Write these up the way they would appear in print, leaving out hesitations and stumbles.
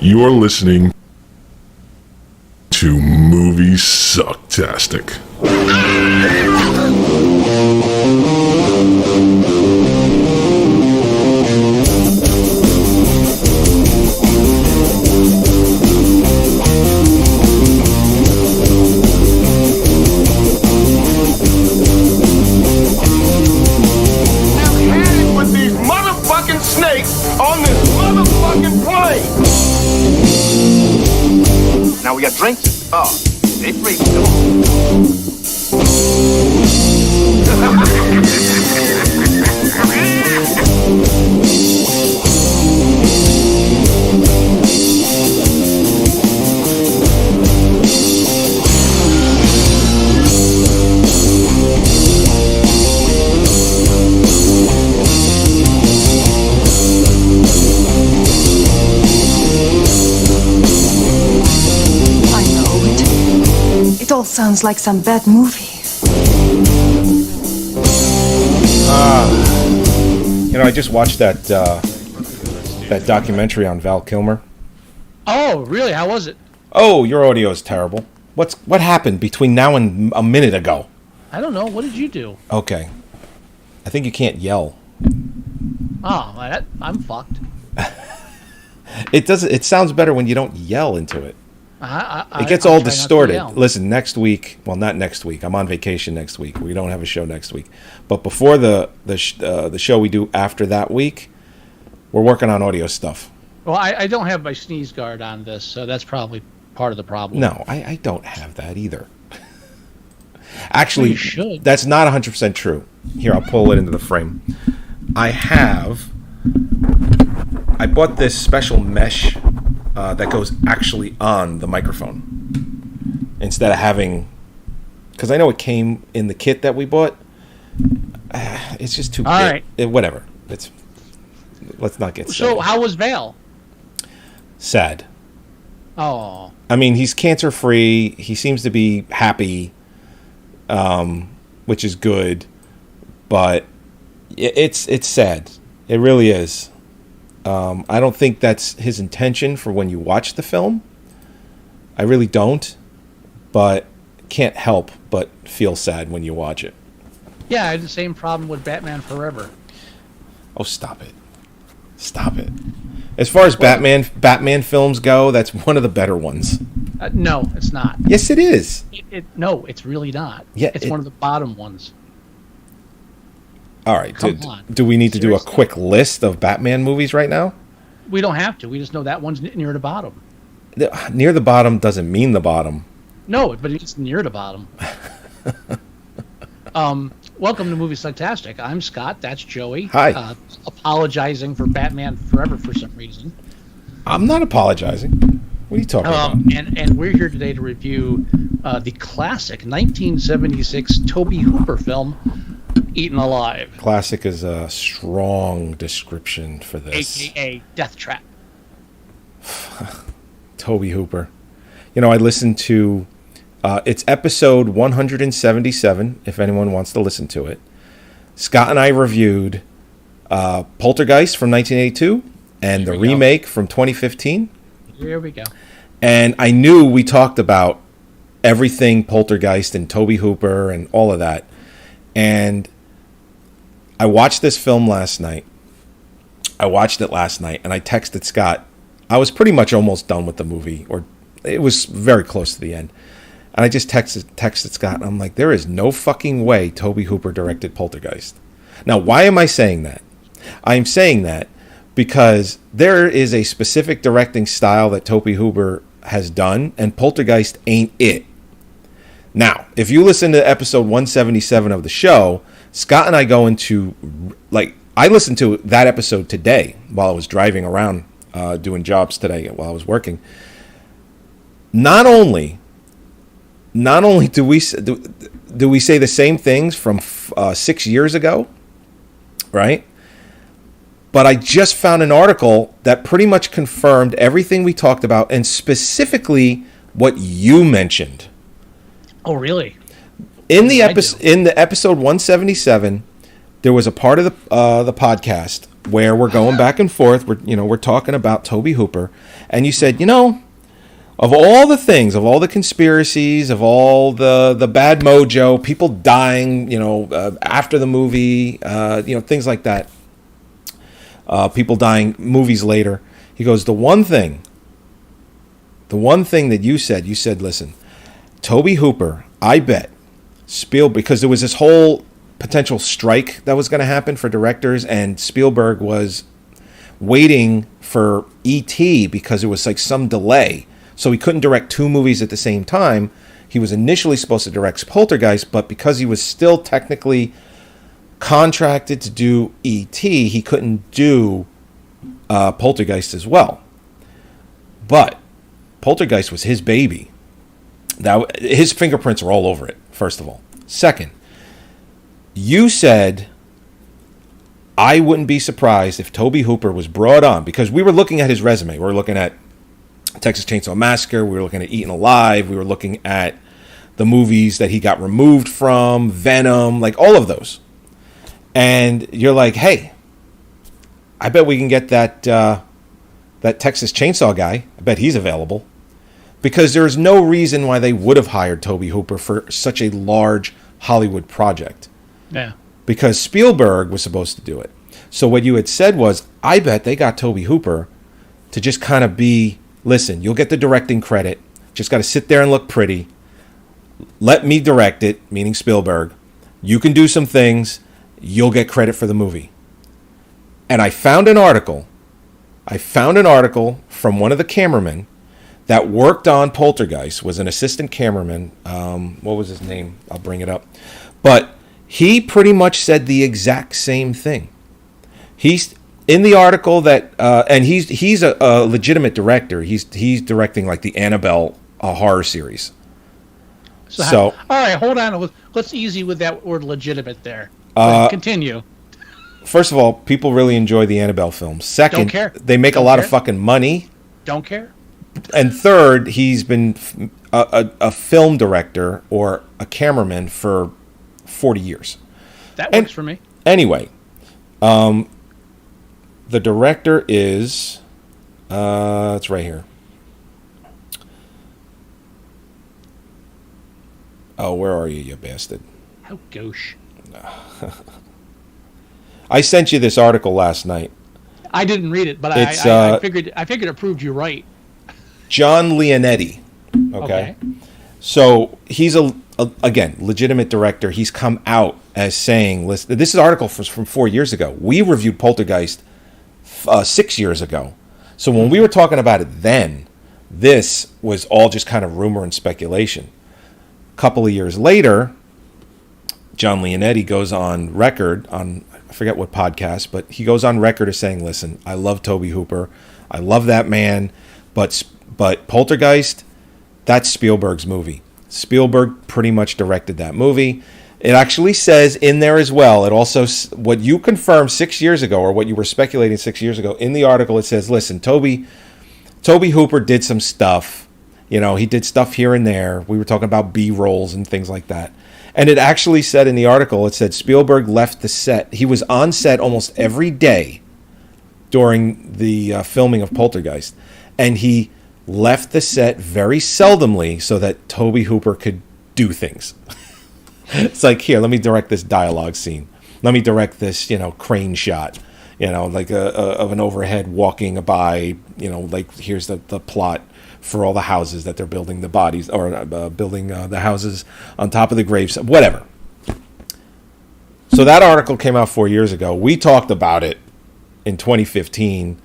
You're listening to Moviesucktastic. On this motherfucking plane! Now we got drinks at the bar. Stay free, come It all sounds like some bad movie. I just watched that documentary on Val Kilmer. Oh, really? How was it? Oh, your audio is terrible. What happened between now and a minute ago? I don't know. What did you do? Okay. I think you can't yell. Oh, I'm fucked. It sounds better when you don't yell into it. It gets I'll all try not to distorted. yell. Listen, next week, well, not next week. I'm on vacation next week. We don't have a show next week. But before the show we do after that week, we're working on audio stuff. Well, I don't have my sneeze guard on this, so that's probably part of the problem. No, I don't have that either. Actually, you should. That's not 100% true. Here, I'll pull it into the frame. I bought this special mesh that goes actually on the microphone instead of having, because I know it came in the kit that we bought. It's just too all big. right. Whatever. Let's not get So, how was Val? sad. Oh, I mean, he's cancer free. He seems to be happy, which is good. But it's sad. It really is. I don't think that's his intention for when you watch the film. I really don't, but can't help but feel sad when you watch it. yeah, I had the same problem with Batman Forever. Oh, stop it. Stop it. As far as Batman films go, that's one of the better ones. No, it's not. Yes, it is. No, it's really not. Yeah, it's one of the bottom ones. All right. Come on. Do we need to do a Seriously. quick list of Batman movies right now? We don't have to. We just know that one's near the bottom. Near the bottom doesn't mean the bottom. No, but it's near the bottom. Welcome to Moviesucktastic. I'm Scott. That's Joey. Hi. Apologizing for Batman Forever for some reason. I'm not apologizing. What are you talking about? And we're here today to review the classic 1976 Tobe Hooper film, Eaten Alive. Classic is a strong description for this. AKA Death Trap. Tobe Hooper. I listened to it's episode 177, if anyone wants to listen to it. Scott and I reviewed Poltergeist from 1982 and the remake from 2015. Here we go. And I knew we talked about everything Poltergeist and Tobe Hooper and all of that. And I watched this film last night. And I texted Scott. I was pretty much almost done with the movie, or it was very close to the end. And I just texted Scott, and I'm like, there is no fucking way Tobe Hooper directed Poltergeist. Now, why am I saying that? I'm saying that because there is a specific directing style that Tobe Hooper has done, and Poltergeist ain't it. Now, if you listen to episode 177 of the show, Scott and I go into, I listened to that episode today while I was driving around doing jobs today while I was working. Not only do we say the same things from 6 years ago, right? But I just found an article that pretty much confirmed everything we talked about, and specifically what you mentioned. Oh, really? In the episode 177, there was a part of the podcast where we're going back and forth. We're talking about Tobe Hooper, and you said, of all the things, of all the conspiracies, of all the bad mojo, people dying, after the movie, things like that, people dying movies later. He goes, the one thing that you said, listen, Tobe Hooper, I bet Spielberg, because there was this whole potential strike that was going to happen for directors, and Spielberg was waiting for E.T. because there was like some delay. So he couldn't direct two movies at the same time. He was initially supposed to direct Poltergeist, but because he was still technically contracted to do E.T., he couldn't do Poltergeist as well. But Poltergeist was his baby. His fingerprints are all over it, first of all. Second, you said, I wouldn't be surprised if Tobe Hooper was brought on, because we were looking at his resume. We were looking at Texas Chainsaw Massacre, we were looking at Eaten Alive, we were looking at the movies that he got removed from, Venom, like all of those. And you're like, hey, I bet we can get that Texas Chainsaw guy. I bet he's available. Because there's no reason why they would have hired Tobe Hooper for such a large Hollywood project. Yeah. Because Spielberg was supposed to do it. So what you had said was, I bet they got Tobe Hooper to just kind of be, listen, you'll get the directing credit. Just got to sit there and look pretty. Let me direct it, meaning Spielberg. You can do some things. You'll get credit for the movie. And I found an article from one of the cameramen that worked on Poltergeist, was an assistant cameraman. What was his name? I'll bring it up. But he pretty much said the exact same thing. He's in the article that, and he's a legitimate director. He's directing like the Annabelle horror series. So all right, hold on. Let's easy with that word legitimate there. Continue. First of all, people really enjoy the Annabelle films. Second, Don't care. They make Don't a lot care. of fucking money. Don't care. And third, he's been a film director or a cameraman for 40 years. That works for me. Anyway, the director is, it's right here. Oh, where are you bastard? How gauche. I sent you this article last night. I didn't read it, but It's, I figured it proved you right. John Leonetti. Okay. So he's again, legitimate director. He's come out as saying, listen, this is article from 4 years ago. We reviewed Poltergeist 6 years ago. So when we were talking about it then, this was all just kind of rumor and speculation. A couple of years later, John Leonetti goes on record on, I forget what podcast, but he goes on record as saying, listen, I love Tobe Hooper. I love that man. But Poltergeist, that's Spielberg's movie. Spielberg pretty much directed that movie. It actually says in there as well, it also, what you confirmed 6 years ago, or what you were speculating 6 years ago, in the article it says, listen, Tobe Hooper did some stuff. He did stuff here and there. We were talking about B-rolls and things like that. And it actually said in the article, it said Spielberg left the set. He was on set almost every day during the filming of Poltergeist. And he left the set very seldomly so that Tobe Hooper could do things. It's like, here, let me direct this dialogue scene. Let me direct this, crane shot, like of an overhead walking by, like here's the plot for all the houses that they're building the bodies, or building the houses on top of the graves, whatever. So that article came out 4 years ago. We talked about it in 2015,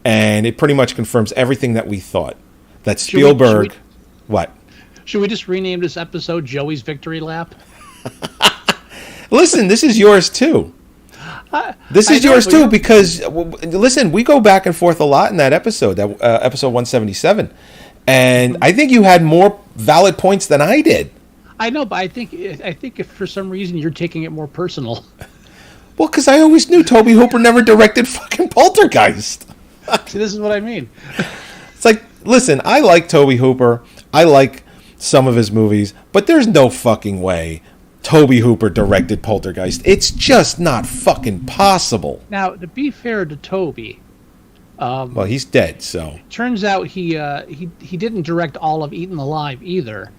and it pretty much confirms everything that we thought. That Spielberg... What? Should we just rename this episode Joey's Victory Lap? Listen, this is yours too. This is yours too, because, listen, we go back and forth a lot in that episode, episode 177. And I think you had more valid points than I did. I know, but I think if for some reason you're taking it more personal. Well, because I always knew Tobe Hooper never directed fucking Poltergeist. See, this is what I mean. It's like, listen, I like Tobe Hooper. I like some of his movies, but there's no fucking way Tobe Hooper directed Poltergeist. It's just not fucking possible. Now, to be fair to Tobe, Well, he's dead, so. turns out he didn't direct all of Eaten Alive either.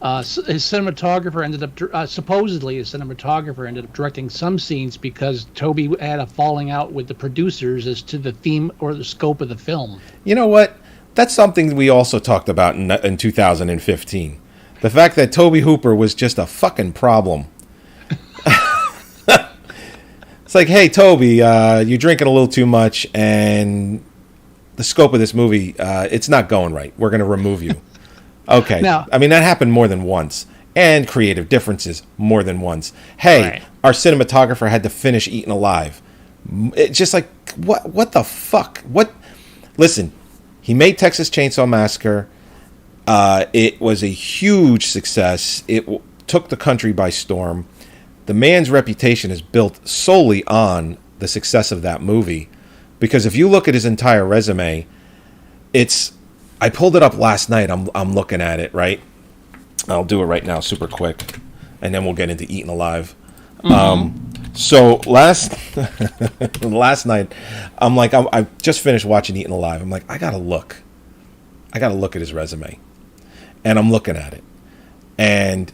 His cinematographer ended up supposedly his cinematographer ended up directing some scenes because Tobe had a falling out with the producers as to the theme or the scope of the film. You know what? That's something we also talked about in 2015. The fact that Tobe Hooper was just a fucking problem. It's like, hey, Tobe, you're drinking a little too much, and the scope of this movie, it's not going right. We're going to remove you. Okay. Now, I mean, that happened more than once. And creative differences more than once. Hey, right. Our cinematographer had to finish Eaten Alive. It's just like, what the fuck? What? Listen, he made Texas Chainsaw Massacre. It was a huge success. It took the country by storm. The man's reputation is built solely on the success of that movie. Because if you look at his entire resume, I pulled it up last night. I'm looking at it, right? I'll do it right now super quick. And then we'll get into Eaten Alive. So last night, I'm like, I just finished watching Eaten Alive. I'm like, I gotta look at his resume. And I'm looking at it. And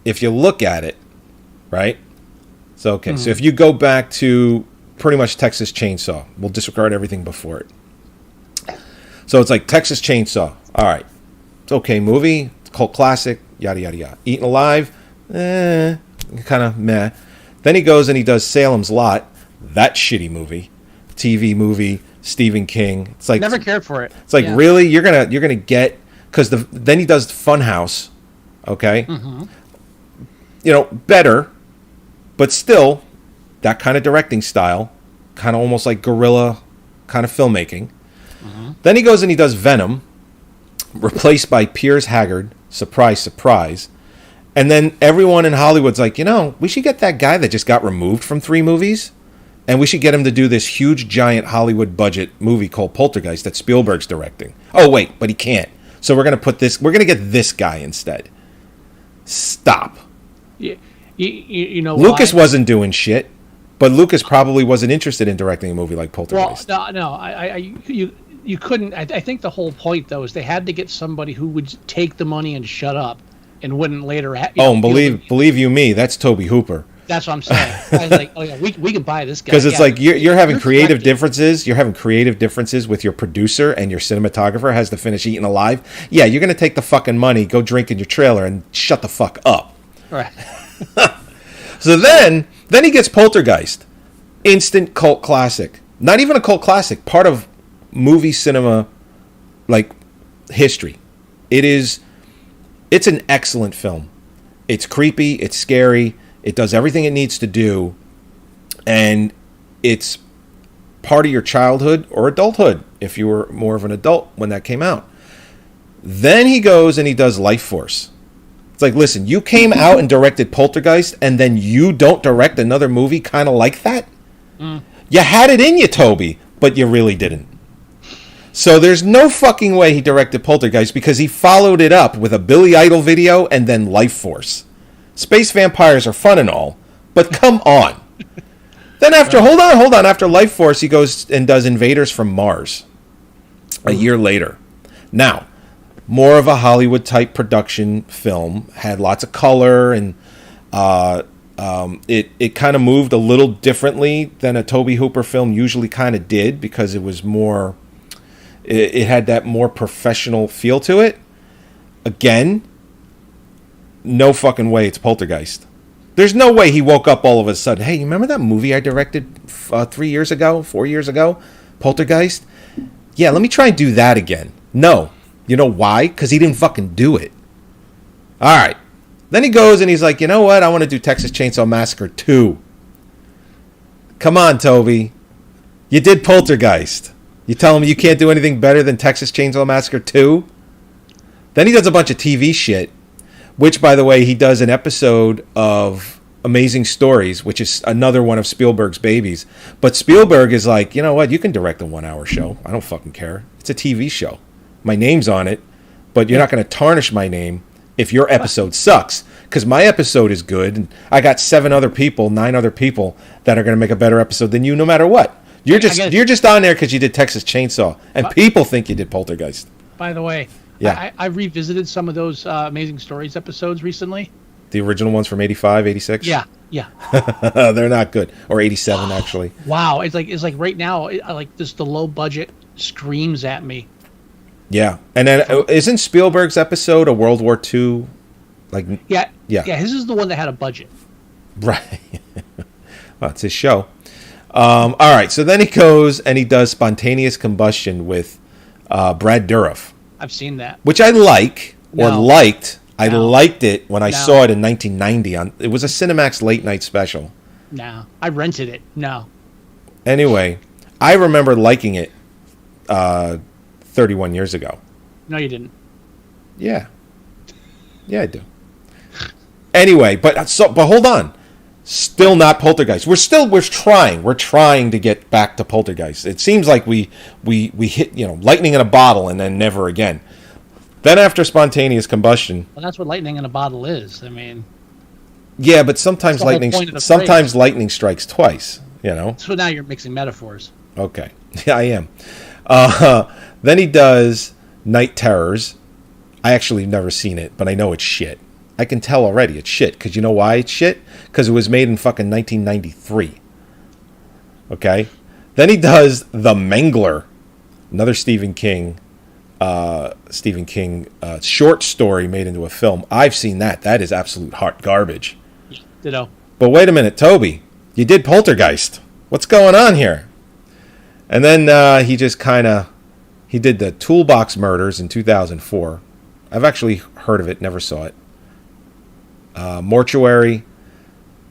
if you look at it, right? So, okay. So if you go back to pretty much Texas Chainsaw, we'll disregard everything before it. So it's like Texas Chainsaw. All right. It's okay movie. It's a cult classic. Yada, yada, yada. Eaten Alive. Kind of meh. Then he goes and he does Salem's Lot. That shitty movie. TV movie. Stephen King. It's like, never cared for it. It's like, really? You're gonna get... Because then he does Funhouse. Okay? You know, better. But still, that kind of directing style. Kind of almost like guerrilla kind of filmmaking. Then he goes and he does Venom. Replaced by Piers Haggard. Surprise, surprise. And then everyone in Hollywood's like, we should get that guy that just got removed from 3 movies. And we should get him to do this huge, giant Hollywood budget movie called Poltergeist that Spielberg's directing. Oh, wait, but he can't. So we're going to get this guy instead. Stop. Yeah, you know Lucas why? wasn't doing shit, but Lucas probably wasn't interested in directing a movie like Poltergeist. Well, no, you couldn't. I think the whole point though is they had to get somebody who would take the money and shut up, and wouldn't later. Believe you me, that's Tobe Hooper. That's what I'm saying. I was like, oh yeah, we can buy this guy. Because it's like you're having creative directing. differences. You're having creative differences with your producer, and your cinematographer has to finish Eaten Alive. Yeah, you're going to take the fucking money, go drink in your trailer, and shut the fuck up. Right. So then he gets Poltergeist. Instant cult classic. Not even a cult classic. Part of movie cinema, like, history. It's an excellent film. It's creepy. It's scary. It does everything it needs to do, and it's part of your childhood or adulthood if you were more of an adult when that came out. Then he goes and he does Life Force. It's like, listen, you came out and directed Poltergeist, and then you don't direct another movie kind of like that? You had it in you, Tobe, but you really didn't. So there's no fucking way he directed Poltergeist because he followed it up with a Billy Idol video and then Life Force. Space vampires are fun and all, but come on. Then hold on. After Life Force, he goes and does Invaders from Mars a year later. Now, more of a Hollywood-type production film, had lots of color, and it kind of moved a little differently than a Tobe Hooper film usually kind of did because it was more... It had that more professional feel to it. Again... No fucking way it's Poltergeist. There's no way he woke up all of a sudden. Hey, you remember that movie I directed 4 years ago? Poltergeist? Yeah, let me try and do that again. No. You know why? Because he didn't fucking do it. All right. Then he goes and he's like, you know what? I want to do Texas Chainsaw Massacre 2. Come on, Tobe. You did Poltergeist. You tell him you can't do anything better than Texas Chainsaw Massacre 2? Then he does a bunch of TV shit. Which, by the way, he does an episode of Amazing Stories, which is another one of Spielberg's babies. But Spielberg is like, you know what? You can direct a 1-hour show. I don't fucking care. It's a TV show. My name's on it, but you're not going to tarnish my name if your episode sucks. Because my episode is good, and I got 9 other people that are going to make a better episode than you, no matter what. You're just on there because you did Texas Chainsaw, and people think you did Poltergeist. By the way, yeah, I revisited some of those Amazing Stories episodes recently. The original ones from 85, 86? Yeah. They're not good. Or 87, actually. Wow, it's like right now, the low budget screams at me. Yeah, and then isn't Spielberg's episode a World War II? Yeah. His is the one that had a budget. Right. Well, it's his show. All right, so then he goes and he does Spontaneous Combustion with Brad Dourif. I've seen that. Which I liked. I No. liked it when I saw it in 1990. It was a Cinemax late night special. No, I rented it. No. Anyway, I remember liking it 31 years ago. No, you didn't. Yeah, I do. Anyway, but hold on. Still not Poltergeist. We're trying. We're trying to get back to Poltergeist. It seems like we hit lightning in a bottle and then never again. Then after Spontaneous Combustion. Well, that's what lightning in a bottle is. I mean. Yeah, but sometimes lightning strikes twice. So now you're mixing metaphors. Okay, yeah, I am. Then he does Night Terrors. I actually have never seen it, but I know it's shit. I can tell already it's shit. Because you know why it's shit? Because it was made in fucking 1993. Okay? Then he does The Mangler. Another Stephen King short story made into a film. I've seen that. That is absolute hot garbage. Ditto. But wait a minute, Toby. You did Poltergeist. What's going on here? And then he did the Toolbox Murders in 2004. I've actually heard of it, never saw it. Mortuary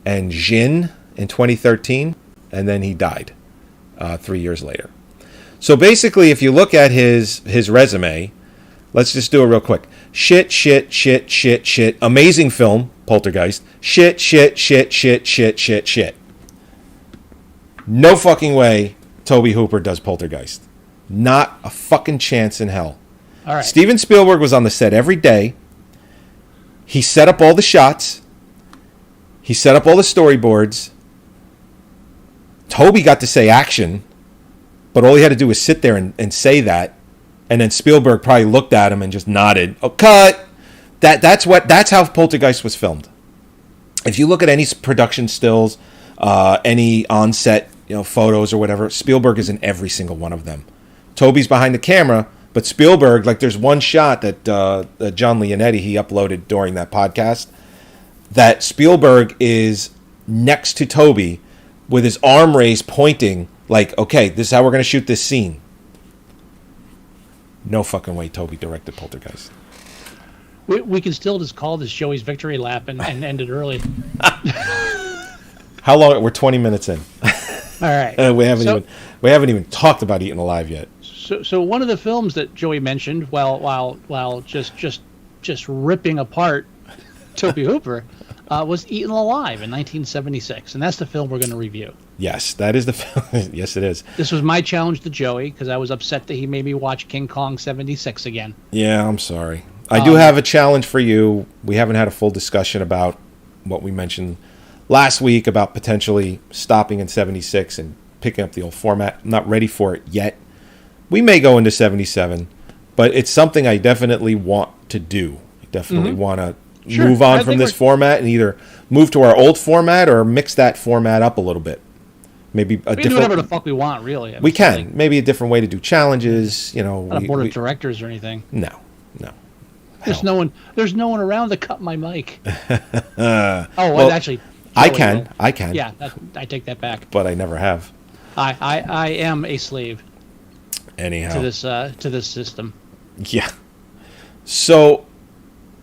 and Jinn in 2013. And then he died 3 years later. So basically, if you look at his resume, let's just do it real quick. Shit. Amazing film, Poltergeist. Shit. No fucking way Tobe Hooper does Poltergeist. Not a fucking chance in hell. All right. Steven Spielberg was on the set every day. He set up all the shots. He set up all the storyboards. Tobe got to say action, but all he had to do was sit there and say that. And then Spielberg probably looked at him and just nodded. Oh, cut! That's how Poltergeist was filmed. If you look at any production stills, any on-set photos or whatever, Spielberg is in every single one of them. Toby's behind the camera, but Spielberg, there's one shot that John Leonetti, he uploaded during that podcast, that Spielberg is next to Tobe with his arm raised pointing, okay, this is how we're going to shoot this scene. No fucking way Tobe directed Poltergeist. We can still just call this Joey's victory lap and end it early. How long? We're 20 minutes in. All right. We haven't even talked about Eaten Alive yet. So one of the films that Joey mentioned, while just ripping apart Tobe Hooper, was Eaten Alive in 1976, and that's the film we're going to review. Yes, that is the film. Yes, it is. This was my challenge to Joey because I was upset that he made me watch King Kong 76 again. Yeah, I'm sorry. I do have a challenge for you. We haven't had a full discussion about what we mentioned last week about potentially stopping in 76 and picking up the old format. I'm not ready for it yet. We may go into 77, but it's something I definitely want to do. I definitely want to move on from this format and either move to our old format or mix that format up a little bit. Maybe we can do whatever the fuck we want, really. We can. Maybe a different way to do challenges. Not a board of directors or anything. No. There's no one around to cut my mic. Actually, I can. Yeah, I take that back. But I never have. I am a slave. Anyhow, to this system. Yeah. So,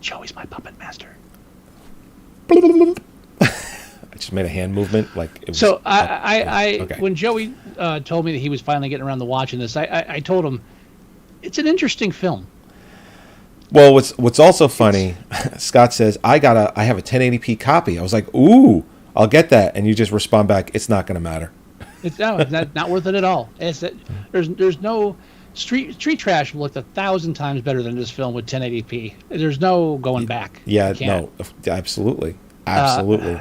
Joey's my puppet master. I just made a hand movement it was. So okay. When Joey told me that he was finally getting around to watching this, I told him it's an interesting film. Well, what's also funny, Scott says I have a 1080p copy. I was like, ooh, I'll get that, and you just respond back, it's not going to matter. It's not worth it at all. There's no Street Trash looked 1,000 times better than this film with 1080p. There's no going back. Yeah, You can't. no, absolutely. Absolutely.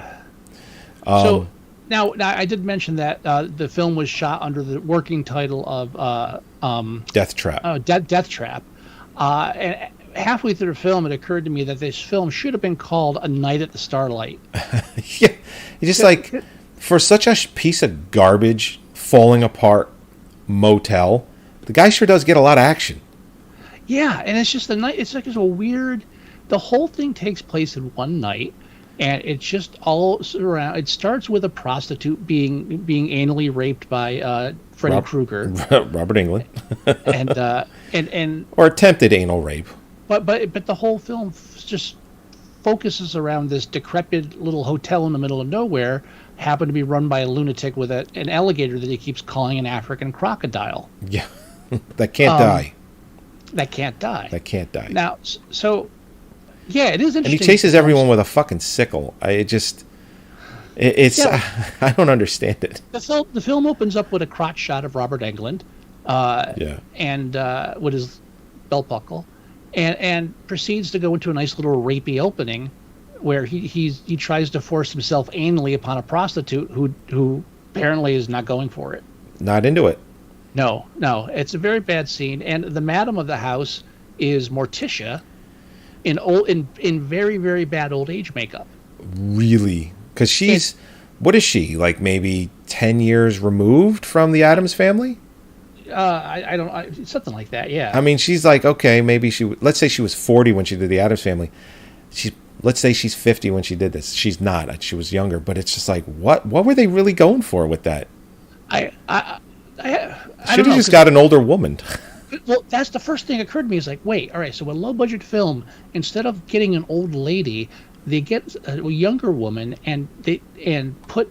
So now I did mention that the film was shot under the working title of Death Trap. Death Trap. And halfway through the film, it occurred to me that this film should have been called A Night at the Starlight. Yeah. It's just like, for such a piece of garbage, falling apart motel, the guy sure does get a lot of action. Yeah, and it's just it's a weird. The whole thing takes place in one night, and it's just all around. It starts with a prostitute being anally raped by Freddy Krueger, Robert Englund, and or attempted anal rape. but the whole film just focuses around this decrepit little hotel in the middle of nowhere, happened to be run by a lunatic with an alligator that he keeps calling an African crocodile. Yeah, that can't die. That can't die. That can't die. Now, so yeah, it is interesting. And he chases everyone with a fucking sickle. It's Yeah. I don't understand it. The film opens up with a crotch shot of Robert Englund, and with his belt buckle, and proceeds to go into a nice little rapey opening, where he tries to force himself anally upon a prostitute who apparently is not going for it. Not into it. No, it's a very bad scene, and the madam of the house is Morticia, in very, very bad old age makeup. Really? Because what is she, like maybe 10 years removed from the Addams family? I don't something like that. Yeah. I mean, she's like, okay, maybe let's say she was 40 when she did the Addams family. Let's say she's 50 when she did this. She's not. She was younger, but it's just like, what were they really going for with that? I Should have just got an older woman. Well, that's the first thing that occurred to me. Is like, wait, all right. So a low budget film, instead of getting an old lady, they get a younger woman and put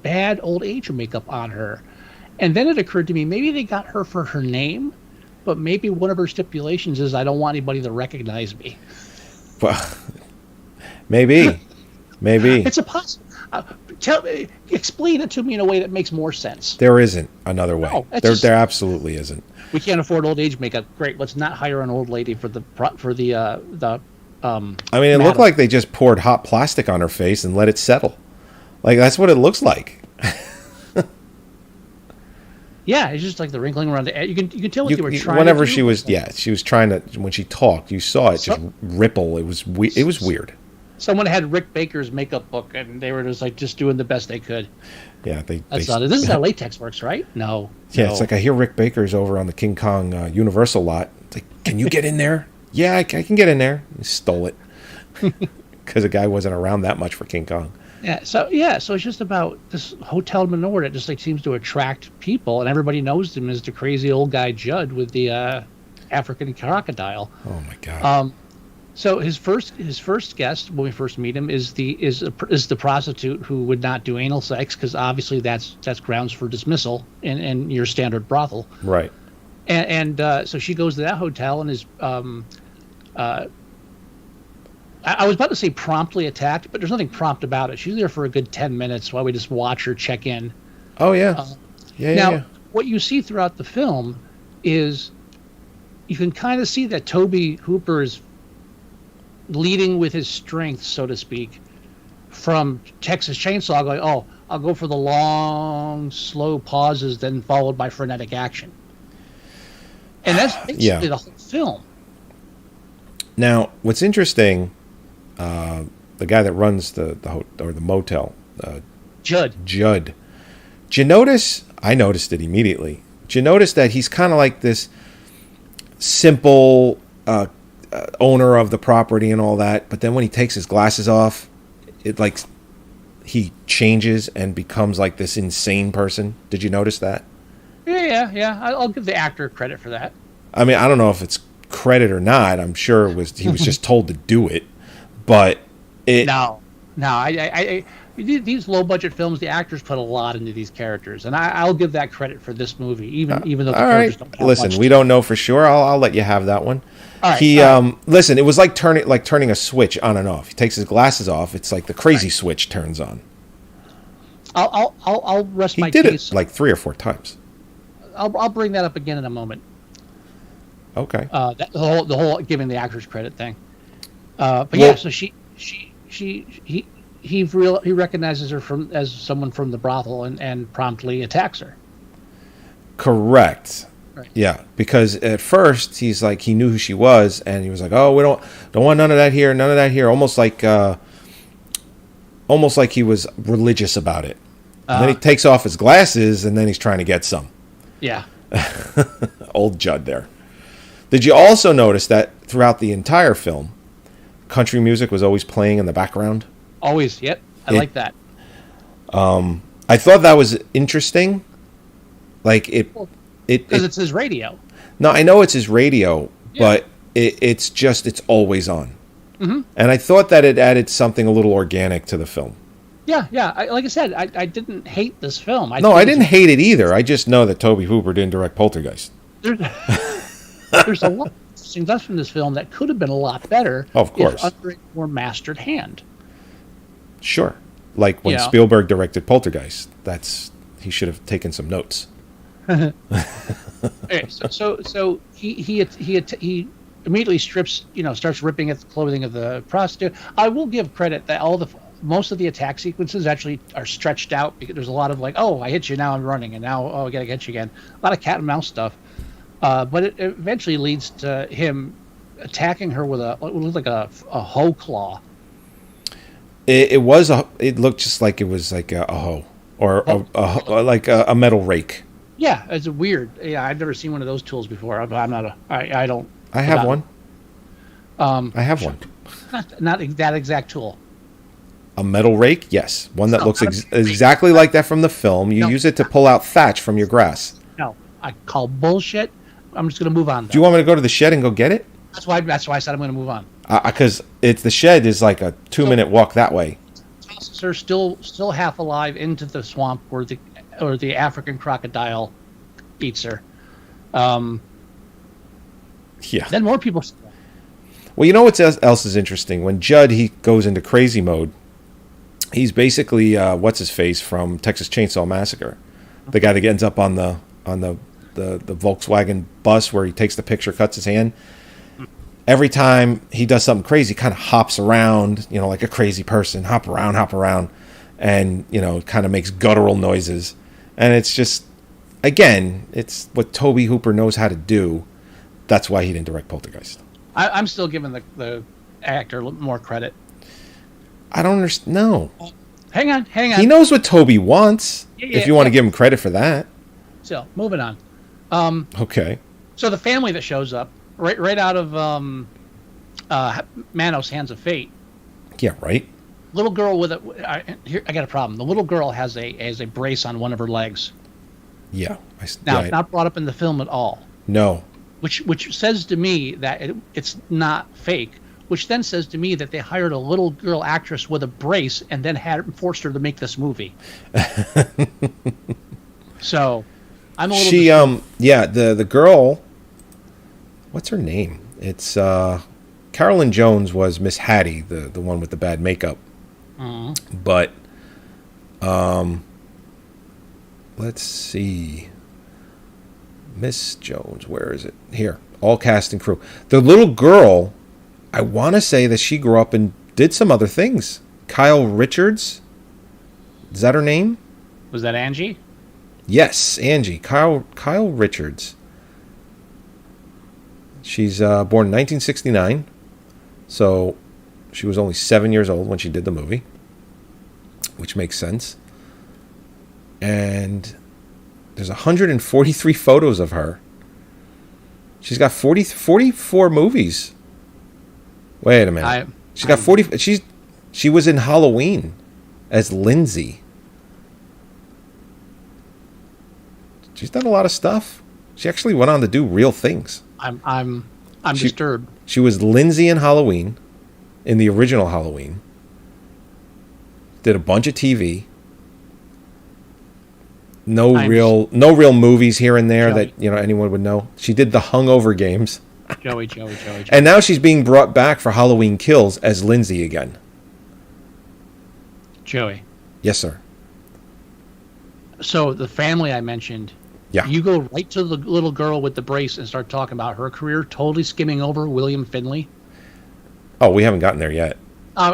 bad old age makeup on her. And then it occurred to me, maybe they got her for her name, but maybe one of her stipulations is I don't want anybody to recognize me. Well, maybe. It's a possible. Explain it to me in a way that makes more sense. There isn't another way. No, there absolutely isn't. We can't afford old age makeup. Great, let's not hire an old lady for the. I mean, it looked like they just poured hot plastic on her face and let it settle. Like, that's what it looks like. Yeah, it's just like the wrinkling around the edge. You can tell what they were trying. Whenever to do. she was trying to. When she talked, you saw it just ripple. It was weird. Someone had Rick Baker's makeup book, and they were just doing the best they could. Yeah, That's not it. This is how latex works, right? No. Yeah, it's like I hear Rick Baker's over on the King Kong Universal lot. It's like, can you get in there? Yeah, I can get in there. He stole it because the guy wasn't around that much for King Kong. So it's just about this hotel manure that just like seems to attract people, and everybody knows him as the crazy old guy Judd with the African crocodile. Oh my god. So his first guest when we first meet him is the prostitute who would not do anal sex because obviously that's grounds for dismissal in your standard brothel. Right. And so she goes to that hotel and is I was about to say promptly attacked, but there's nothing prompt about it. She's there for a good 10 minutes while we just watch her check in. Oh yeah. Now, what you see throughout the film is you can kind of see that Tobe Hooper is leading with his strength, so to speak, from Texas Chainsaw going, oh, I'll go for the long, slow pauses, then followed by frenetic action. And that's basically the whole film. Now, what's interesting, the guy that runs the motel, Judd. Did you notice? I noticed it immediately. Did you notice that he's kind of like this simple owner of the property and all that, but then when he takes his glasses off, it like he changes and becomes like this insane person. Did you notice that? Yeah. I'll give the actor credit for that. I mean, I don't know if it's credit or not. I'm sure he was just told to do it, but No. I these low budget films, the actors put a lot into these characters, and I'll give that credit for this movie, even though the characters don't have Listen, much we don't know for sure. I'll let you have that one. All right, Listen, it was like turning a switch on and off. He takes his glasses off. It's like the crazy switch turns on. I'll rest my case. He did it like 3 or 4 times. I'll bring that up again in a moment. Okay. The whole giving the actors credit thing. But Well- yeah, so he recognizes her as someone from the brothel and promptly attacks her. Correct. Right. Yeah, because at first he's like he knew who she was, and he was like, "Oh, we don't want none of that here, none of that here." Almost like he was religious about it. And then he takes off his glasses, and then he's trying to get some. Yeah. Old Judd there. Did you also notice that throughout the entire film, country music was always playing in the background? Always. Yep. I like that. I thought that was interesting. Like Because it's his radio. No, I know it's his radio, but it's always on. Mm-hmm. And I thought that it added something a little organic to the film. Yeah. Like I said, I didn't hate this film. I didn't hate it either. I just know that Tobe Hooper didn't direct Poltergeist. There's a lot of things from this film that could have been a lot better. Of course. If under a more mastered hand. Sure. Like when Spielberg directed Poltergeist. He should have taken some notes. Okay, so he immediately starts ripping at the clothing of the prostitute. I will give credit that most of the attack sequences actually are stretched out because there's a lot of like, oh, I hit you, now I'm running, and now I gotta get you again. A lot of cat and mouse stuff, but it eventually leads to him attacking her with what looked like a hoe claw. It looked just like it was like a hoe or like a metal rake. Yeah, it's weird. Yeah, I've never seen one of those tools before. I'm not I don't. I have one. I have one. Not that exact tool. A metal rake? Yes. One that looks exactly like that from the film. You use it to pull out thatch from your grass. No, I call bullshit. I'm just going to move on, though. Do you want me to go to the shed and go get it? That's why I said I'm going to move on. Because the shed is like a 2-minute walk that way. Tosses her still half alive into the swamp where the African crocodile eats her. Yeah. Then more people. Well, you know what else is interesting? When Judd, he goes into crazy mode, he's basically what's his face from Texas Chainsaw Massacre, the guy that ends up on the Volkswagen bus where he takes the picture, cuts his hand. Every time he does something crazy, he kind of hops around, like a crazy person, hop around, and kind of makes guttural noises. And it's just, again, it's what Tobe Hooper knows how to do. That's why he didn't direct Poltergeist. I'm still giving the actor more credit. I don't understand. No. Hang on. He knows what Tobe wants. If you want to give him credit for that. So, moving on. Okay. So the family that shows up right out of Manos' Hands of Fate. Yeah. Right. Little girl with I got a problem. The little girl has a brace on one of her legs. Yeah. It's not brought up in the film at all. No. Which says to me that it's not fake. Which then says to me that they hired a little girl actress with a brace and then forced her to make this movie. So, I'm a little. The girl. What's her name? It's Carolyn Jones was Miss Hattie, the one with the bad makeup. Mm-hmm. But, let's see. Miss Jones, where is it? Here, all cast and crew. The little girl, I want to say that she grew up and did some other things. Kyle Richards, is that her name? Was that Angie? Yes, Angie. Kyle Richards. She's born in 1969, so she was only 7 years old when she did the movie, which makes sense. And there's 143 photos of her. She's got 44 movies. Wait a minute. She's got 40. She was in Halloween as Lindsay. She's done a lot of stuff. She actually went on to do real things. I'm disturbed. She was Lindsay in Halloween, in the original Halloween. Did a bunch of TV. No real movies here and there that anyone would know. She did the Hungover Games. Joey. And now she's being brought back for Halloween Kills as Lindsay again. Joey. Yes, sir. So the family I mentioned Yeah. You go right to the little girl with the brace and start talking about her career, totally skimming over William Finley. Oh, we haven't gotten there yet.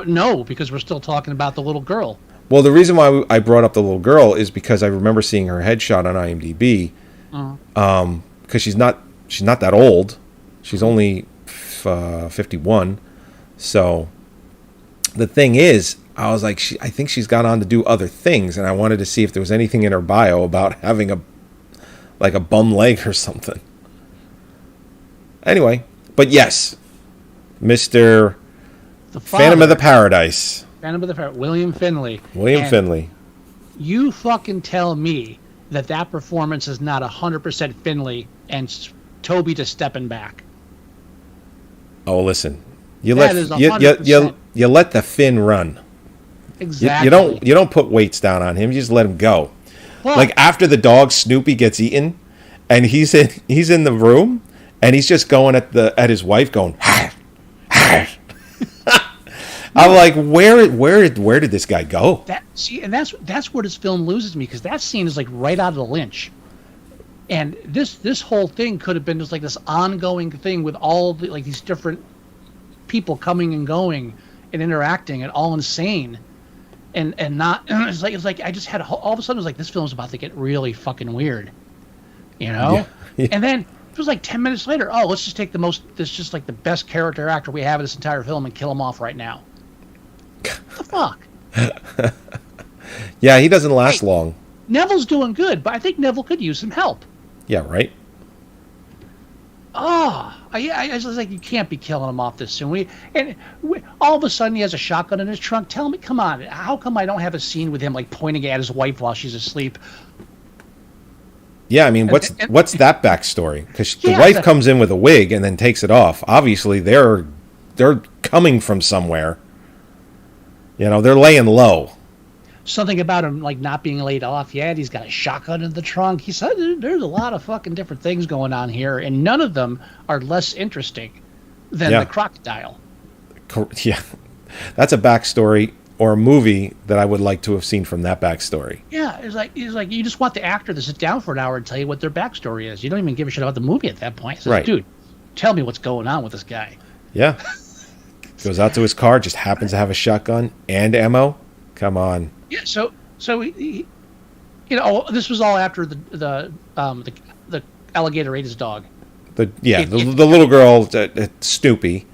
No, because we're still talking about the little girl. Well, the reason why I brought up the little girl is because I remember seeing her headshot on IMDb. Because she's not that old. She's only 51. So the thing is, I was like, I think she's gone on to do other things, and I wanted to see if there was anything in her bio about having a bum leg or something. Anyway, but yes, Mr. Phantom of the Paradise. Phantom of the Paradise, William Finley. William Finley. You fucking tell me that performance is not 100% Finley and Tobe just stepping back. Oh, listen. You That let is 100%. you let the Finn run. Exactly. You don't put weights down on him. You just let him go. Well, Like after the dog Snoopy gets eaten, and he's in the room, and he's just going at his wife, going. I'm like, where did this guy go? That's where this film loses me, because that scene is like right out of the Lynch, and this whole thing could have been just like this ongoing thing with all the, like, these different people coming and going and interacting and all insane, and not it's like I just had all of a sudden it was like this film's about to get really fucking weird, you know? Yeah. And then it was like 10 minutes later, oh, let's just take the best character actor we have in this entire film and kill him off right now. What the fuck? Yeah, he doesn't last long. Neville's doing good, but I think Neville could use some help. Yeah, right. I was like, you can't be killing him off this soon. All of a sudden he has a shotgun in his trunk. Tell me, come on, how come I don't have a scene with him like pointing at his wife while she's asleep? Yeah, I mean, what's that backstory? Because the wife comes in with a wig and then takes it off. Obviously, they're coming from somewhere. You know, they're laying low. Something about him like not being laid off yet. He's got a shotgun in the trunk. He said there's a lot of fucking different things going on here, and none of them are less interesting than the crocodile. Yeah, that's a backstory or a movie that I would like to have seen from that backstory. Yeah, it's like you just want the actor to sit down for an hour and tell you what their backstory is. You don't even give a shit about the movie at that point. It's like, right, dude, tell me what's going on with this guy. Yeah, goes out to his car, just happens to have a shotgun and ammo. Come on. Yeah, so he, you know, this was all after the alligator ate his dog. The little girl, Snoopy.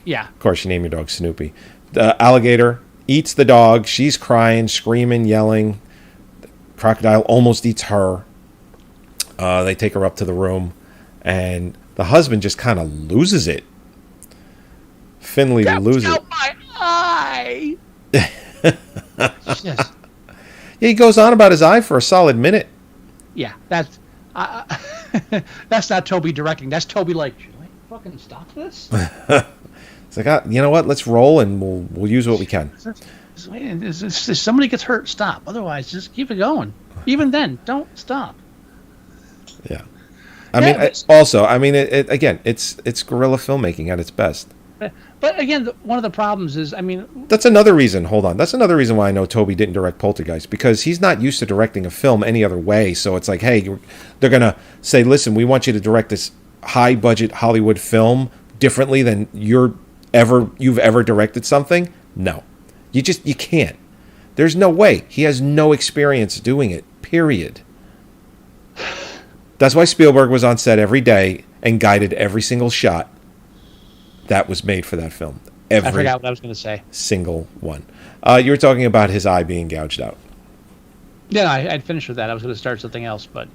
Yeah. Of course, you name your dog Snoopy. The alligator eats the dog. She's crying, screaming, yelling. The crocodile almost eats her. They take her up to the room, and the husband just kind of loses it. Finley loses it. My eye. Yes. Yeah, he goes on about his eye for a solid minute. Yeah, that's not Tobe directing. That's Tobe like, should I fucking stop this? It's like, you know what? Let's roll, and we'll use what we can. If somebody gets hurt, stop. Otherwise, just keep it going. Even then, don't stop. Yeah. I mean, again, it's guerrilla filmmaking at its best. But again, one of the problems is, I mean... That's another reason, hold on. That's another reason why I know Tobe didn't direct Poltergeist, because he's not used to directing a film any other way. So it's like, hey, they're going to say, listen, we want you to direct this high-budget Hollywood film differently than you've ever directed something. No. You can't. There's no way. He has no experience doing it, period. That's why Spielberg was on set every day and guided every single shot that was made for that film. I forgot what I was going to say. Single one. You were talking about his eye being gouged out. Yeah, I'd finished with that. I was going to start something else, but...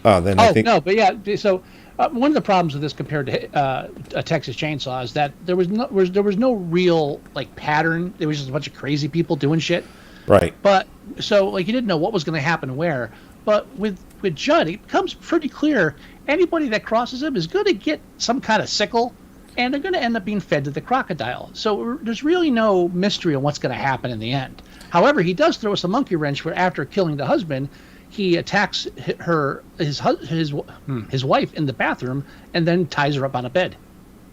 I think... no, but yeah, so one of the problems with this compared to a Texas Chainsaw is that there was no real, like, pattern. There was just a bunch of crazy people doing shit. Right. But, so, like, you didn't know what was going to happen where. But with Judd, it becomes pretty clear anybody that crosses him is going to get some kind of sickle, and they're going to end up being fed to the crocodile. So there's really no mystery on what's going to happen in the end. However, he does throw us a monkey wrench where after killing the husband, he attacks his wife in the bathroom and then ties her up on a bed.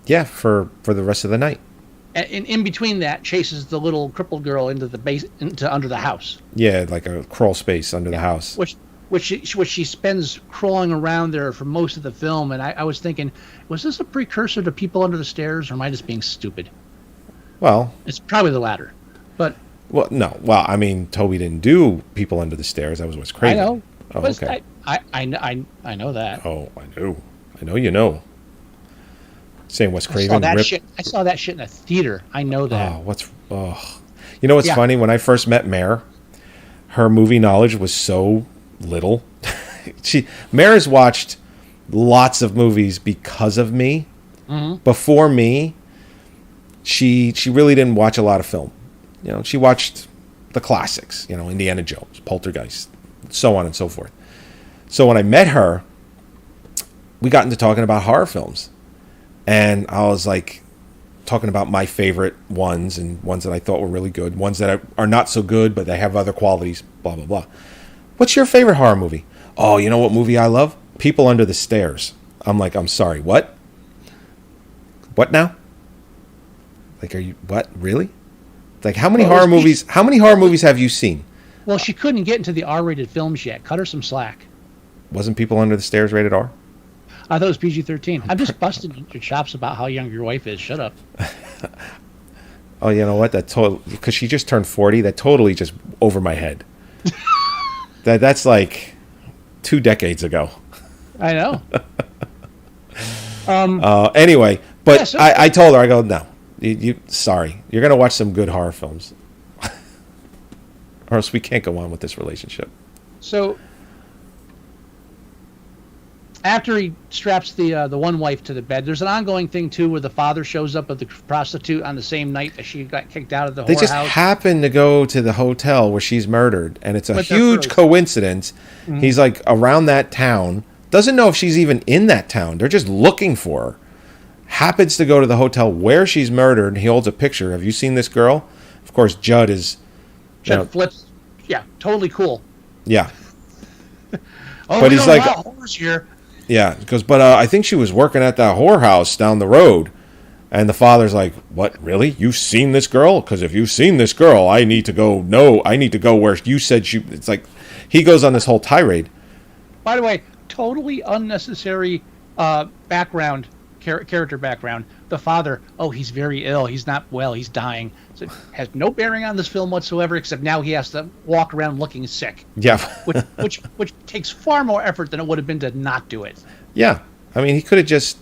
Yeah, for the rest of the night. And in between that, chases the little crippled girl into under the house. Yeah, like a crawl space under the house. Which which she spends crawling around there for most of the film. And I was thinking, was this a precursor to People Under the Stairs, or am I just being stupid? Well, It's probably the latter. But no. Well, I mean, Toby didn't do People Under the Stairs. That was Wes Craven. I know. Oh, But okay. I know that. Oh, I know you know. Saying Wes I saw Craven that ripped. shit. I saw that shit in a theater. I know that. You know what's Yeah. funny? When I first met Mare, her movie knowledge was so little. Mare's watched lots of movies because of me. Mm-hmm. Before me, she really didn't watch a lot of film. You know, she watched the classics. You know, Indiana Jones, Poltergeist, so on and so forth. So when I met her, we got into talking about horror films, and I was like talking about my favorite ones and ones that I thought were really good, ones that are not so good but they have other qualities. Blah blah blah. What's your favorite horror movie? Oh, you know what movie I love? People Under the Stairs. I'm like, I'm sorry, what? What now? Like, are you what? Really? Like, how many horror movies? How many horror movies have you seen? Well, she couldn't get into the R-rated films yet. Cut her some slack. Wasn't People Under the Stairs rated R? I thought it was PG-13. I'm just busting your chops about how young your wife is. Shut up. Oh, you know what? That total because she just turned 40. That totally just over my head. That's like 2 decades ago. I know. Anyway, but Yeah, so- I told her, I go, no, sorry, you're gonna watch some good horror films, or else we can't go on with this relationship. So after he straps the one wife to the bed, there's an ongoing thing too where the father shows up with the prostitute on the same night that she got kicked out of the They just whorehouse. happen to go to the hotel where she's murdered, and it's a But they're huge first. coincidence. He's like around that town, doesn't know if she's even in that town. They're just looking for her. Happens to go to the hotel where she's murdered. He holds a picture. Have you seen this girl? Of course, Judd is. Judd flips. Yeah, totally cool. Yeah, Oh, But we he's don't like- allow whores here. yeah. He goes, but I think she was working at that whorehouse down the road. And the father's like, what, really? You've seen this girl? Because if you've seen this girl, I need to go. No, I need to go where you said she. It's like he goes on this whole tirade. By the way, totally unnecessary background, character background. The father, oh, he's very ill. He's not well. He's dying. So it has no bearing on this film whatsoever, except now he has to walk around looking sick, Yeah, which takes far more effort than it would have been to not do it. yeah. I mean, he could have just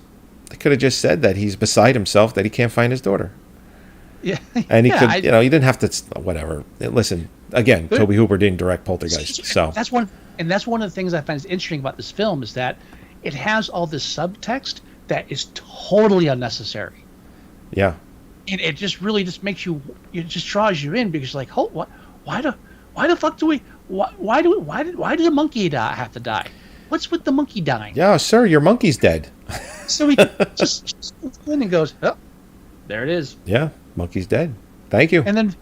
said that he's beside himself, that he can't find his daughter, Yeah, and he yeah, could, he didn't have to. Whatever. Listen, again, Good. Tobe Hooper didn't direct Poltergeist, so that's one of the things I find interesting about this film is that it has all this subtext that is totally unnecessary. yeah, And it just really just makes you, it just draws you in because you're like, oh, what, why the fuck do we, why did the monkey have to die? What's with the monkey dying? yeah, sir, your monkey's dead. So he just goes in and goes, oh, there it is. Yeah, monkey's dead. Thank you. And then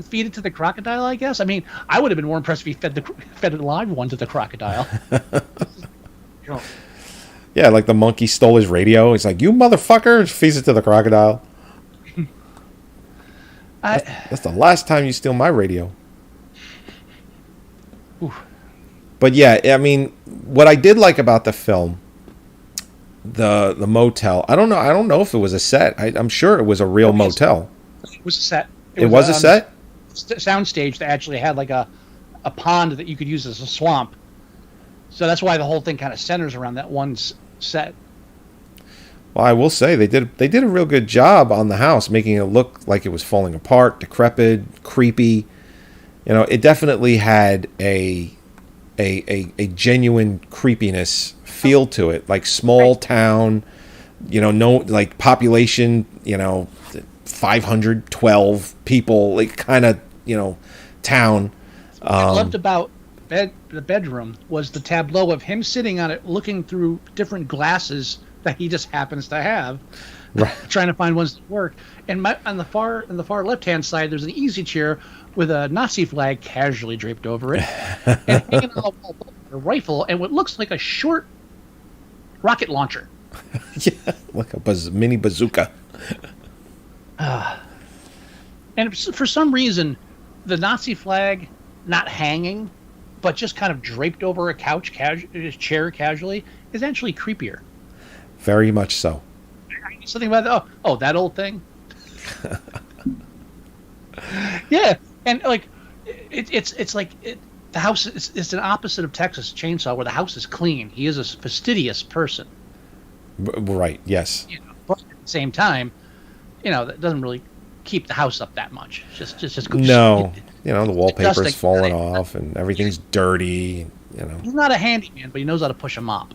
feed it to the crocodile, I guess. I mean, I would have been more impressed if he fed a live one to the crocodile. You know, Yeah, like the monkey stole his radio. He's like, you motherfucker, feeds it to the crocodile. That's the last time you steal my radio. But yeah, I mean, what I did like about the film, the motel. I don't know if it was a set. I'm sure it was a real motel. It was a set. It was a set. Sound stage that actually had like a pond that you could use as a swamp. So that's why the whole thing kind of centers around that one set. Well, I will say they did a real good job on the house, making it look like it was falling apart, decrepit, creepy. It definitely had a genuine creepiness feel to it, like small town, no like population, 512 people, like kind of, town. What I loved about the bedroom was the tableau of him sitting on it, looking through different glasses that he just happens to have, Right. trying to find ones that work. And on the far left-hand side, there's an easy chair with a Nazi flag casually draped over it, and hanging on the wall, a rifle and what looks like a short rocket launcher. Yeah, like a mini bazooka. And for some reason, the Nazi flag not hanging but just kind of draped over a couch, chair casually, is actually creepier. Very much so. Something about that old thing. Yeah, and like it's like the house it's an opposite of Texas Chainsaw, where the house is clean. He is a fastidious person. Right. Yes. You know, but at the same time, that doesn't really keep the house up that much. Just no. The wallpaper's dusting. falling off and everything's dirty. He's not a handyman, but he knows how to push a mop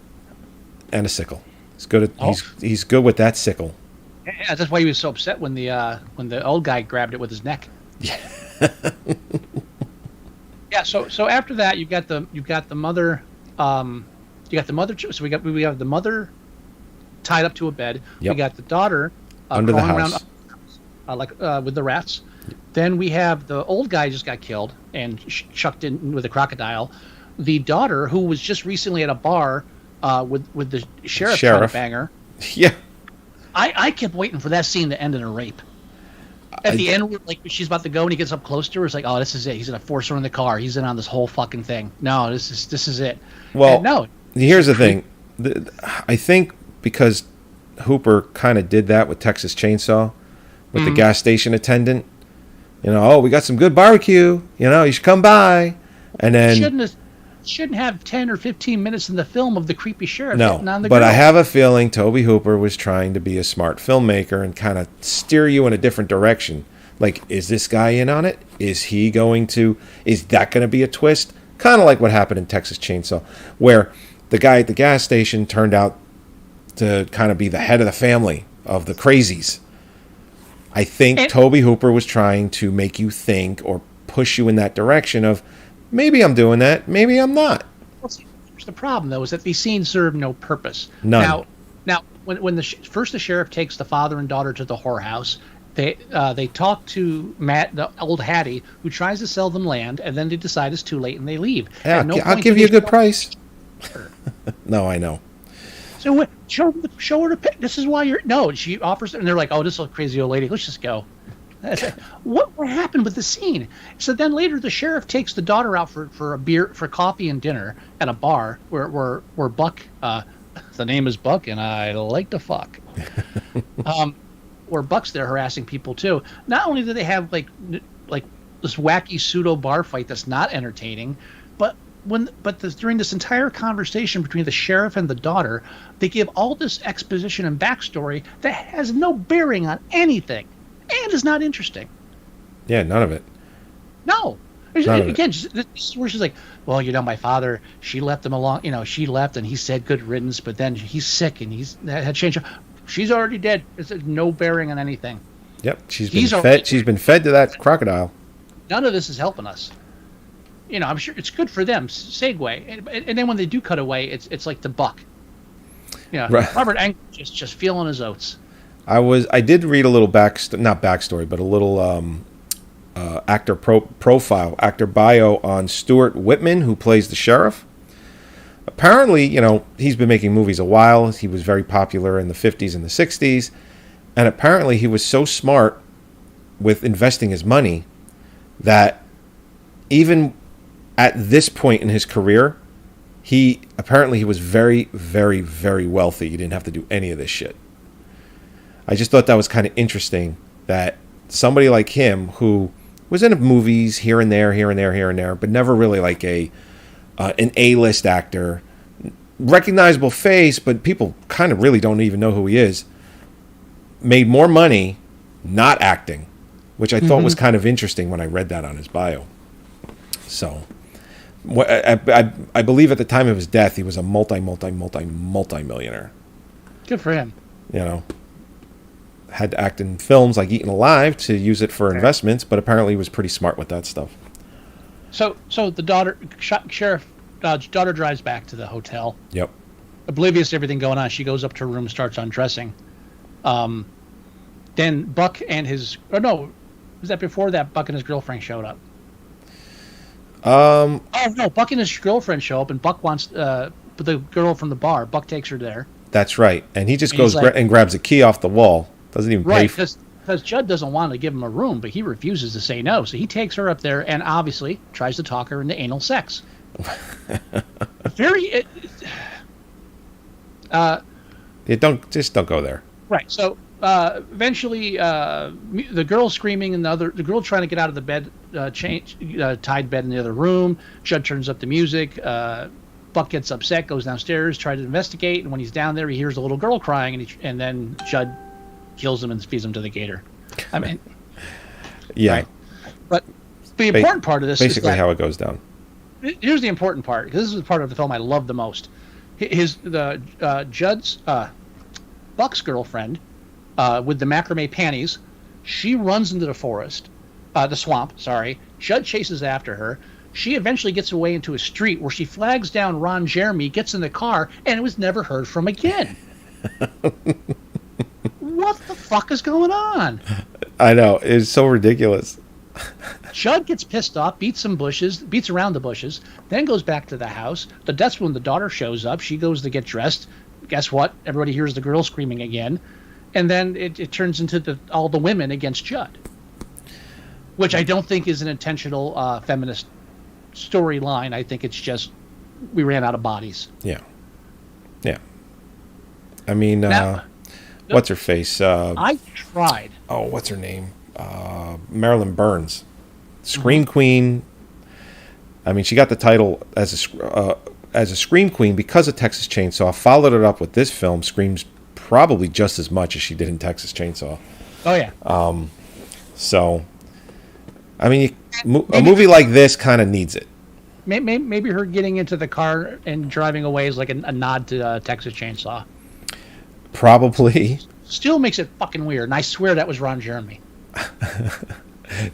And a sickle. He's good at. He's good with that sickle. Yeah, that's why he was so upset when the old guy grabbed it with his neck. Yeah. Yeah. So after that, you've got the mother. You got the mother. So we have the mother tied up to a bed. Yep. We got the daughter Under the crawling house. around, with the rats. Then we have the old guy just got killed and chucked in with a crocodile. The daughter, who was just recently at a bar with the sheriff trying to bang her. Yeah. I kept waiting for that scene to end in a rape. At the end, like she's about to go and he gets up close to her. It's like, oh, this is it. He's gonna force her in the car. He's in on this whole fucking thing. No, this is it. Well, and no. Here's the thing. I think because Hooper kind of did that with Texas Chainsaw, with the gas station attendant. We got some good barbecue. You should come by. And then shouldn't have 10 or 15 minutes in the film of the creepy sheriff no, on the but girl. I have a feeling Tobe Hooper was trying to be a smart filmmaker and kind of steer you in a different direction. Like, is this guy in on it? Is that going to be a twist? Kind of like what happened in Texas Chainsaw, where the guy at the gas station turned out to kind of be the head of the family of the crazies. I think Tobe Hooper was trying to make you think or push you in that direction of, maybe I'm doing that, maybe I'm not. Well, see, the problem, though, is that these scenes serve no purpose. None. Now, when the sheriff takes the father and daughter to the whorehouse, they talk to Matt, the old Hattie, who tries to sell them land, and then they decide it's too late and they leave. Yeah, I'll give you a good price. No, I know. So what? Show her the pic. This is why you're. No, she offers, and they're like, "Oh, this is a crazy old lady. Let's just go." What happened with the scene? So then later, the sheriff takes the daughter out for a beer, for coffee and dinner at a bar where Buck, the name is Buck, and I like to fuck. Where Buck's there harassing people too. Not only do they have like this wacky pseudo bar fight that's not entertaining, but during this entire conversation between the sheriff and the daughter, they give all this exposition and backstory that has no bearing on anything and is not interesting. Yeah, none of it. No. Again, this is where she's like, well, my father, she left him along, she left and he said good riddance, but then he's sick and he's had changed. She's already dead. It's no bearing on anything. Yep, she's been fed to that crocodile. None of this is helping us. I'm sure it's good for them. Segue, and then when they do cut away, it's like the Buck. Right. Robert Englund just feeling his oats. I did read a little not backstory, but a little actor profile, actor bio on Stuart Whitman, who plays the sheriff. Apparently, he's been making movies a while. He was very popular in the 50s and the 60s. And apparently he was so smart with investing his money that even at this point in his career, he was very, very, very wealthy. He didn't have to do any of this shit. I just thought that was kind of interesting that somebody like him, who was in movies here and there, but never really like an A-list actor, recognizable face, but people kind of really don't even know who he is, made more money not acting, which I thought was kind of interesting when I read that on his bio. So, I believe at the time of his death, he was a multi-millionaire. Good for him. Had to act in films like Eaten Alive to use it for investments, but apparently he was pretty smart with that stuff. So the daughter, sheriff, daughter drives back to the hotel. Yep. Oblivious to everything going on, she goes up to her room, starts undressing. Then Buck and his, was that before that Buck and his girlfriend showed up? Oh no, Buck and his girlfriend show up, and Buck wants the girl from the bar. Buck takes her there. That's right, and he just goes and grabs a key off the wall. Doesn't even pay. Right, because Judd doesn't want to give him a room, but he refuses to say no. So he takes her up there and obviously tries to talk her into anal sex. Very. Don't go there. Right. So eventually, the girl screaming, and the girl trying to get out of the bed, tied bed in the other room. Judd turns up the music. Buck gets upset, goes downstairs, tries to investigate, and when he's down there, he hears a little girl crying, and then Judd kills him and feeds him to the gator. I mean, yeah. Right. But the important part of this basically is how it goes down. Here's the important part, because this is the part of the film I love the most. Judd's Buck's girlfriend with the macrame panties, she runs into the swamp. Sorry, Judd chases after her. She eventually gets away into a street where she flags down Ron Jeremy, gets in the car, and was never heard from again. What the fuck is going on? I know, it's so ridiculous. Judd gets pissed off, beats around the bushes, then goes back to the house. That's when the daughter shows up. She goes to get dressed. Guess what? Everybody hears the girl screaming again. And then it turns into all the women against Judd. Which I don't think is an intentional feminist storyline. I think it's just we ran out of bodies. Yeah. Yeah. I mean, Now, what's her face? I tried. Oh, what's her name? Marilyn Burns, Scream Queen. I mean, she got the title as a Scream Queen because of Texas Chainsaw. Followed it up with this film, screams probably just as much as she did in Texas Chainsaw. Oh yeah. So, I mean, a movie like this kind of needs it. Maybe her getting into the car and driving away is like a nod to Texas Chainsaw. Probably. Still makes it fucking weird, and I swear that was Ron Jeremy.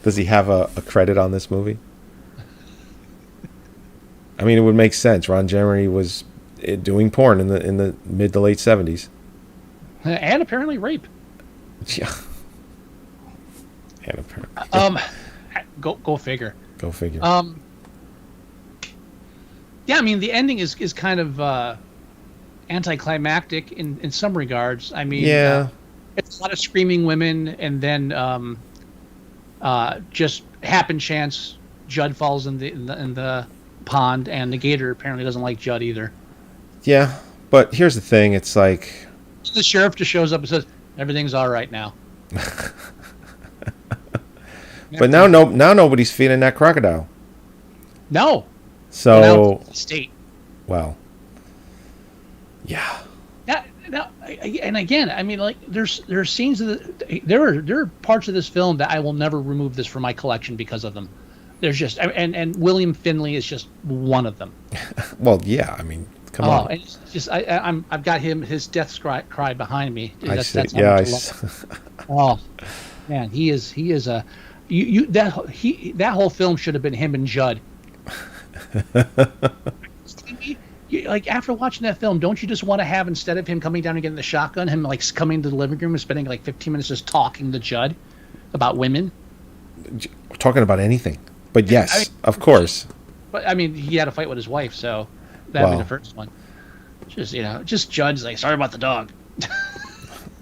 Does he have a credit on this movie? I mean, it would make sense. Ron Jeremy was doing porn in the mid to late 70s. And apparently rape. Yeah. And apparently. Go figure. Go figure. Yeah, I mean the ending is kind of anticlimactic in some regards. I mean, yeah. It's a lot of screaming women, and then just happen chance Judd falls in the pond, and the gator apparently doesn't like Judd either. Yeah, but here's the thing: it's like the sheriff just shows up and says everything's all right now. But now nobody's feeding that crocodile. No. So now it's the state. Well. Yeah. And again, I mean, like there's scenes there are parts of this film that I will never remove this from my collection because of them. There's just and William Finley is just one of them. Well, yeah, I mean, come on. Oh, and it's just I've got his death cry behind me. Oh, man, he is a that whole film should have been him and Judd. Like after watching that film, don't you just want to have, instead of him coming down and getting the shotgun, him like coming to the living room and spending like 15 minutes just talking to Judd about women? Talking about anything, but yes, of course. But I mean, he had a fight with his wife, so that'd be the first one. Just Judd's like, sorry about the dog.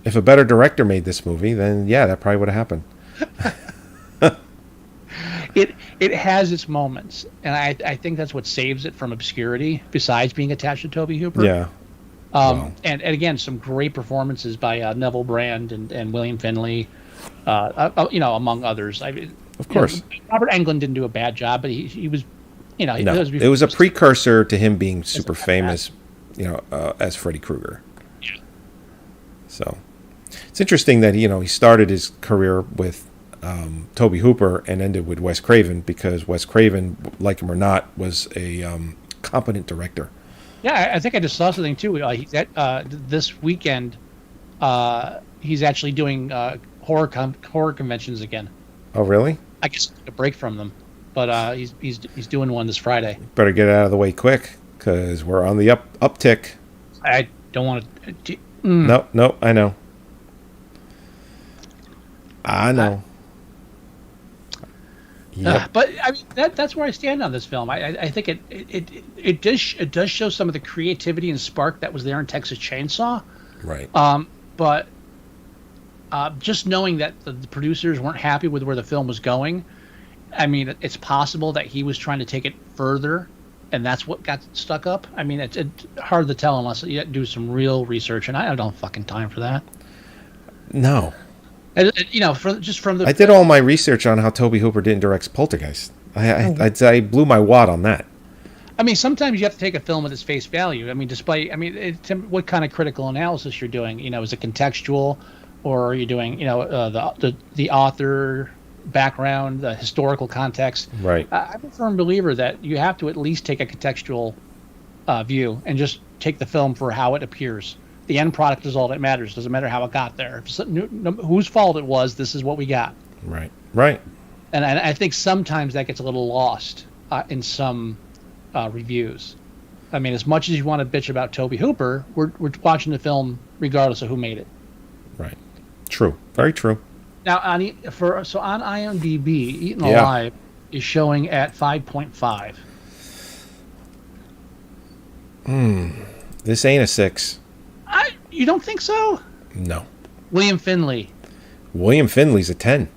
If a better director made this movie, then yeah, that probably would have happened. It has its moments, and I think that's what saves it from obscurity, besides being attached to Tobe Hooper. Yeah. And again, some great performances by Neville Brand and William Finley, among others. Of course. Robert Englund didn't do a bad job, but he was, it was a precursor to him being super famous, as Freddy Krueger. Yeah. So it's interesting that he started his career with Tobe Hooper and ended with Wes Craven, because Wes Craven, like him or not, was a competent director. Yeah, I think I just saw something too. He's at this weekend. He's actually doing horror conventions again. Oh, really? I guess a break from them, but he's doing one this Friday. Better get out of the way quick, because we're on the uptick. I don't want to. No, I know. Yep. But I mean that's where I stand on this film. I think it does show some of the creativity and spark that was there in Texas Chainsaw. Right. But just knowing that the producers weren't happy with where the film was going, I mean, it's possible that he was trying to take it further and that's what got stuck up. I mean, it's hard to tell unless you do some real research, and I don't have fucking time for that. No. You know, from the. I did all my research on how Tobe Hooper didn't direct Poltergeist. I blew my wad on that. I mean, sometimes you have to take a film at its face value. I mean, what kind of critical analysis you're doing? You know, is it contextual, or are you doing, the author background, the historical context? Right. I'm a firm believer that you have to at least take a contextual view and just take the film for how it appears. The end product is all that matters. Doesn't matter how it got there. Whose fault it was, this is what we got. Right. Right. And I think sometimes that gets a little lost in some reviews. I mean, as much as you want to bitch about Tobe Hooper, we're watching the film regardless of who made it. Right. True. Very true. Now, on IMDb, Eaten Alive is showing at 5.5. This ain't a 6. You don't think so? No. William Finley. William Finley's a 10.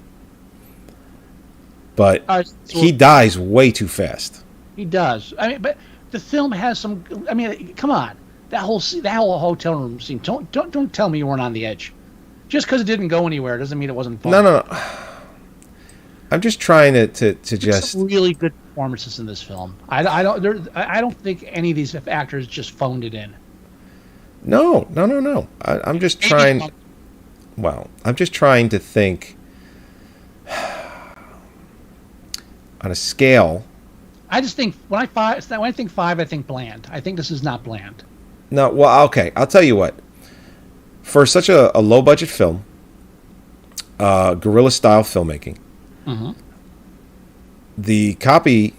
But So he dies way too fast. He does. I mean, but the film has some. I mean, come on. That whole hotel room scene. Don't tell me you weren't on the edge. Just because it didn't go anywhere doesn't mean it wasn't fun. No. I'm just trying to just some really good performances in this film. I don't think any of these actors just phoned it in. No. I'm just trying. Well, I'm just trying to think on a scale. I just think when I think 5, I think bland. I think this is not bland. No, well, okay. I'll tell you what. For such a low budget film, guerrilla style filmmaking, the copy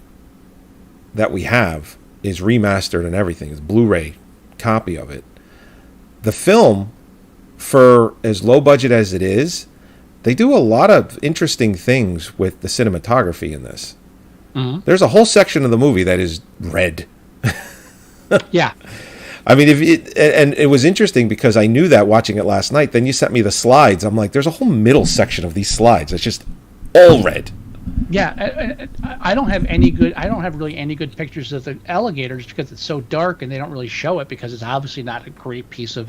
that we have is remastered and everything. It's Blu-ray copy of it. The film, for as low budget as it is, they do a lot of interesting things with the cinematography in this. There's a whole section of the movie that is red. Yeah. I mean, and it was interesting because I knew that watching it last night. Then you sent me the slides. I'm like, there's a whole middle section of these slides. It's just all red. Yeah, I don't have really any good pictures of the alligators because it's so dark and they don't really show it because it's obviously not a great piece of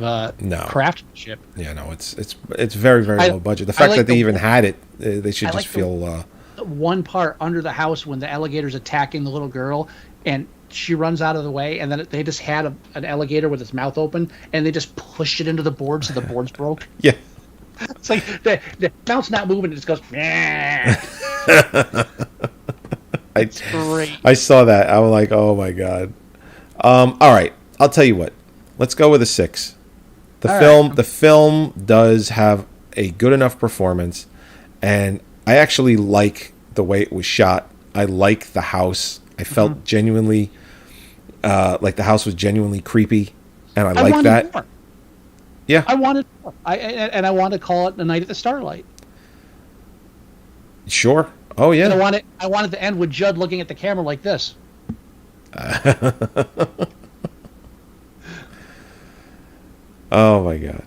craftsmanship. Yeah, no, it's very, very low budget. The fact that they even had it, they should just feel. One part under the house when the alligator's attacking the little girl and she runs out of the way, and then they just had an alligator with its mouth open, and they just pushed it into the board so the boards broke. Yeah. It's like the mouth's not moving, it just goes. It's great. I saw that. I was like, oh my God. All right. I'll tell you what. Let's go with a 6. The film does have a good enough performance, and I actually like the way it was shot. I like the house. I felt genuinely like the house was genuinely creepy, and I like that. More. Yeah, I wanted more. I wanted to call it The Night at the Starlight. Sure. Oh yeah. And I wanted to end with Judd looking at the camera like this. Oh my God.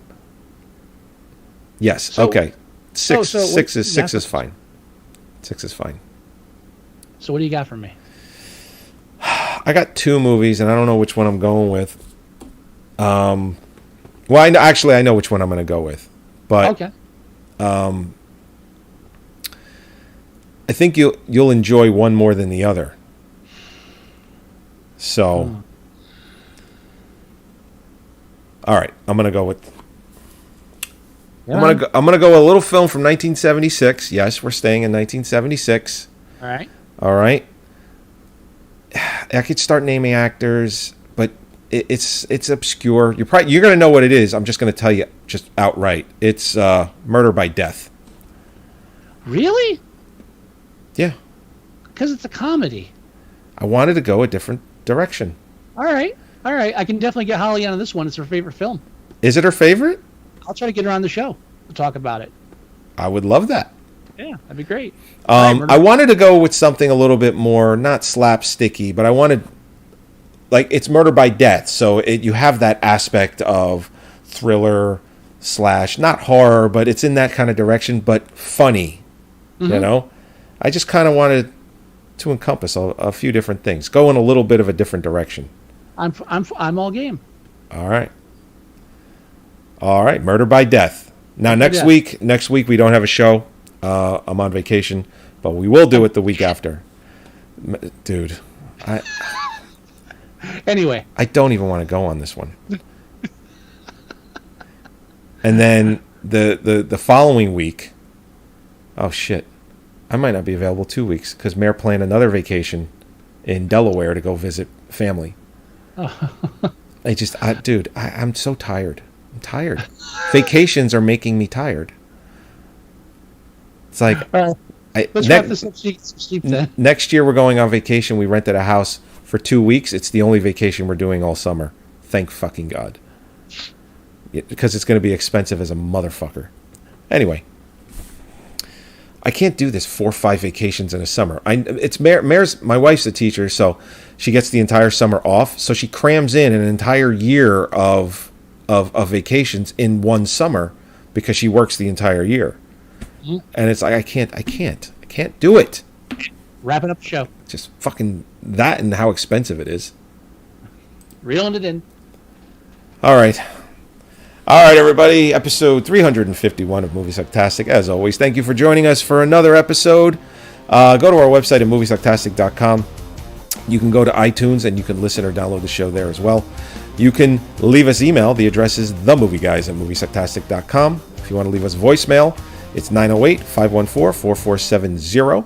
Yes. Okay. 6 is fine. 6 is fine. So what do you got for me? I got 2 movies, and I don't know which one I'm going with. Well, I know which one I'm going to go with, but okay. I think you'll enjoy one more than the other. So, all right, I'm going to go with. Yeah. I'm going to go a little film from 1976. Yes, we're staying in 1976. All right. All right. I could start naming actors, but it's obscure. You're going to know what it is. I'm just going to tell you just outright. It's Murder by Death. Really? Yeah. Because it's a comedy. I wanted to go a different direction. All right. I can definitely get Holly on this one. It's her favorite film. Is it her favorite? I'll try to get her on the show to talk about it. I would love that. Yeah, that'd be great. I wanted to go with something a little bit more, not slapsticky, but I wanted, like, it's Murder by Death, so you have that aspect of thriller / not horror, but it's in that kind of direction, but funny, you know? I just kind of wanted to encompass a few different things. Go in a little bit of a different direction. I'm all game. All right. All right. Murder by Death. Now next Yeah. week we don't have a show. I'm on vacation, but we will do it the week after. Dude, Anyway, I don't even want to go on this one. And then the following week, oh shit, I might not be available 2 weeks because Mayor planned another vacation in Delaware to go visit family. I'm so tired. I'm tired. Vacations are making me tired. It's like let's wrap this up so you can get some sleep then. next year we're going on vacation. We rented a house for 2 weeks. It's the only vacation we're doing all summer. Thank fucking God. Because it's going to be expensive as a motherfucker. Anyway, I can't do this 4 or 5 vacations in a summer. Mare's my wife's a teacher, so she gets the entire summer off. So she crams in an entire year of vacations in one summer because she works the entire year. Mm-hmm. And it's like I can't do it. Wrapping up the show. Just fucking that and how expensive it is. Reeling it in. All right, everybody. Episode 351 of Moviesucktastic. As always, thank you for joining us for another episode. Go to our website at moviesucktastic.com. You can go to iTunes and you can listen or download the show there as well. You can leave us email. The address is themovieguys@moviesucktastic.com. If you want to leave us voicemail, it's 908-514-4470.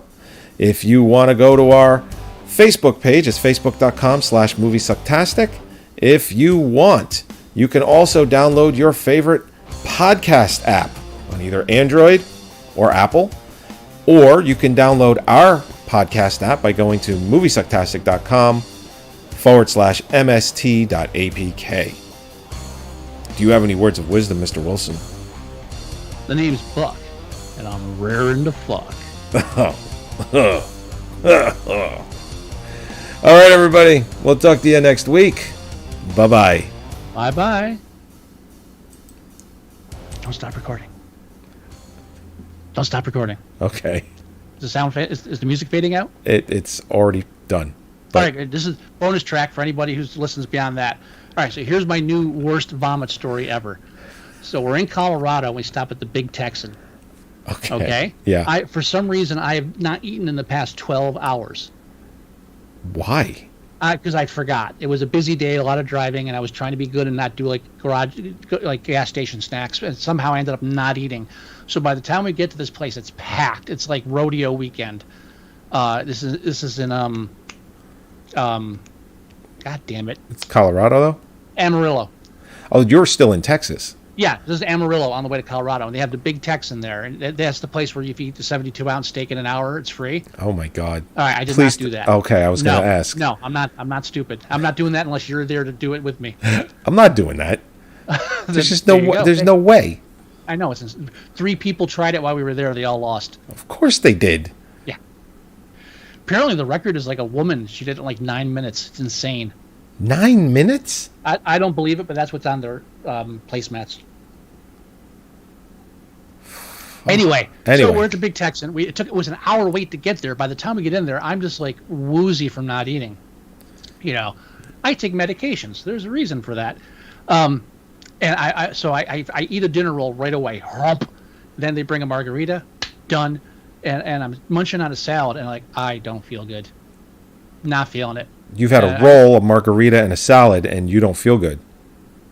If you want to go to our Facebook page, it's facebook.com/moviesucktastic. If you want, you can also download your favorite podcast app on either Android or Apple, or you can download our podcast app by going to moviesucktastic.com/mst.apk. Do you have any words of wisdom, Mr. Wilson? The name's Buck, and I'm raring to fuck. All right, everybody. We'll talk to you next week. Bye-bye. Bye-bye. Don't stop recording. Don't stop recording. Okay. Is the sound is the music fading out? It's already done. All right, this is bonus track for anybody who listens beyond that. All right, so here's my new worst vomit story ever. So we're in Colorado, and we stop at the Big Texan. Okay? Yeah. For some reason, I have not eaten in the past 12 hours. Why? Because I forgot. It was a busy day, a lot of driving, and I was trying to be good and not do like gas station snacks. And somehow I ended up not eating. So by the time we get to this place, it's packed. It's like rodeo weekend. This is in God damn it. It's Colorado though? Amarillo. Oh, you're still in Texas. Yeah, this is Amarillo on the way to Colorado, and they have the Big Texan there, and that's the place where if you eat the 72-ounce steak in an hour, it's free. Oh my God! All right, I did not do that. Okay, I was going to ask. No, I'm not stupid. I'm not doing that unless you're there to do it with me. I'm not doing that. There's just no way. I know. 3 people tried it while we were there. They all lost. Of course they did. Yeah. Apparently the record is like a woman. She did it in like 9 minutes. It's insane. 9 minutes? I don't believe it, but that's what's on their placemats. Anyway, so we're at the Big Texan. It was an hour wait to get there. By the time we get in there, I'm just like woozy from not eating. You know, I take medications. There's a reason for that. And I eat a dinner roll right away. Then they bring a margarita. Done. And I'm munching on a salad, and like, I don't feel good. Not feeling it. You've had a roll, a margarita, and a salad, and you don't feel good.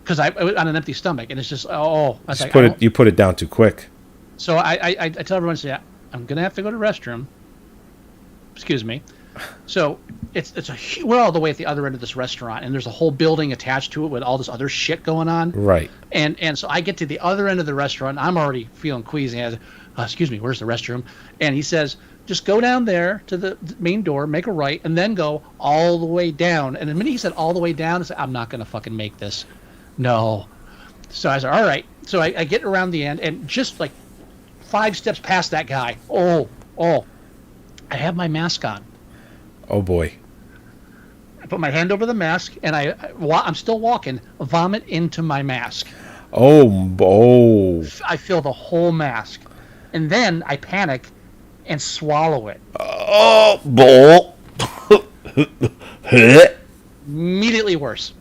Because I was on an empty stomach, and it's just, You put it down too quick. So I tell everyone, I'm going to have to go to the restroom. Excuse me. So we're all the way at the other end of this restaurant, and there's a whole building attached to it with all this other shit going on. Right. And so I get to the other end of the restaurant. I'm already feeling queasy. Excuse me, where's the restroom? And he says, just go down there to the main door, make a right, and then go all the way down. And the minute he said all the way down, I said, I'm not going to fucking make this. No. So I said, all right. So I get around the end, and just like 5 steps past that guy. Oh, I have my mask on. Oh boy. I put my hand over the mask, and I'm still walking, vomit into my mask. Oh. I feel the whole mask. And then I panic and swallow it. Oh, bull. Immediately worse.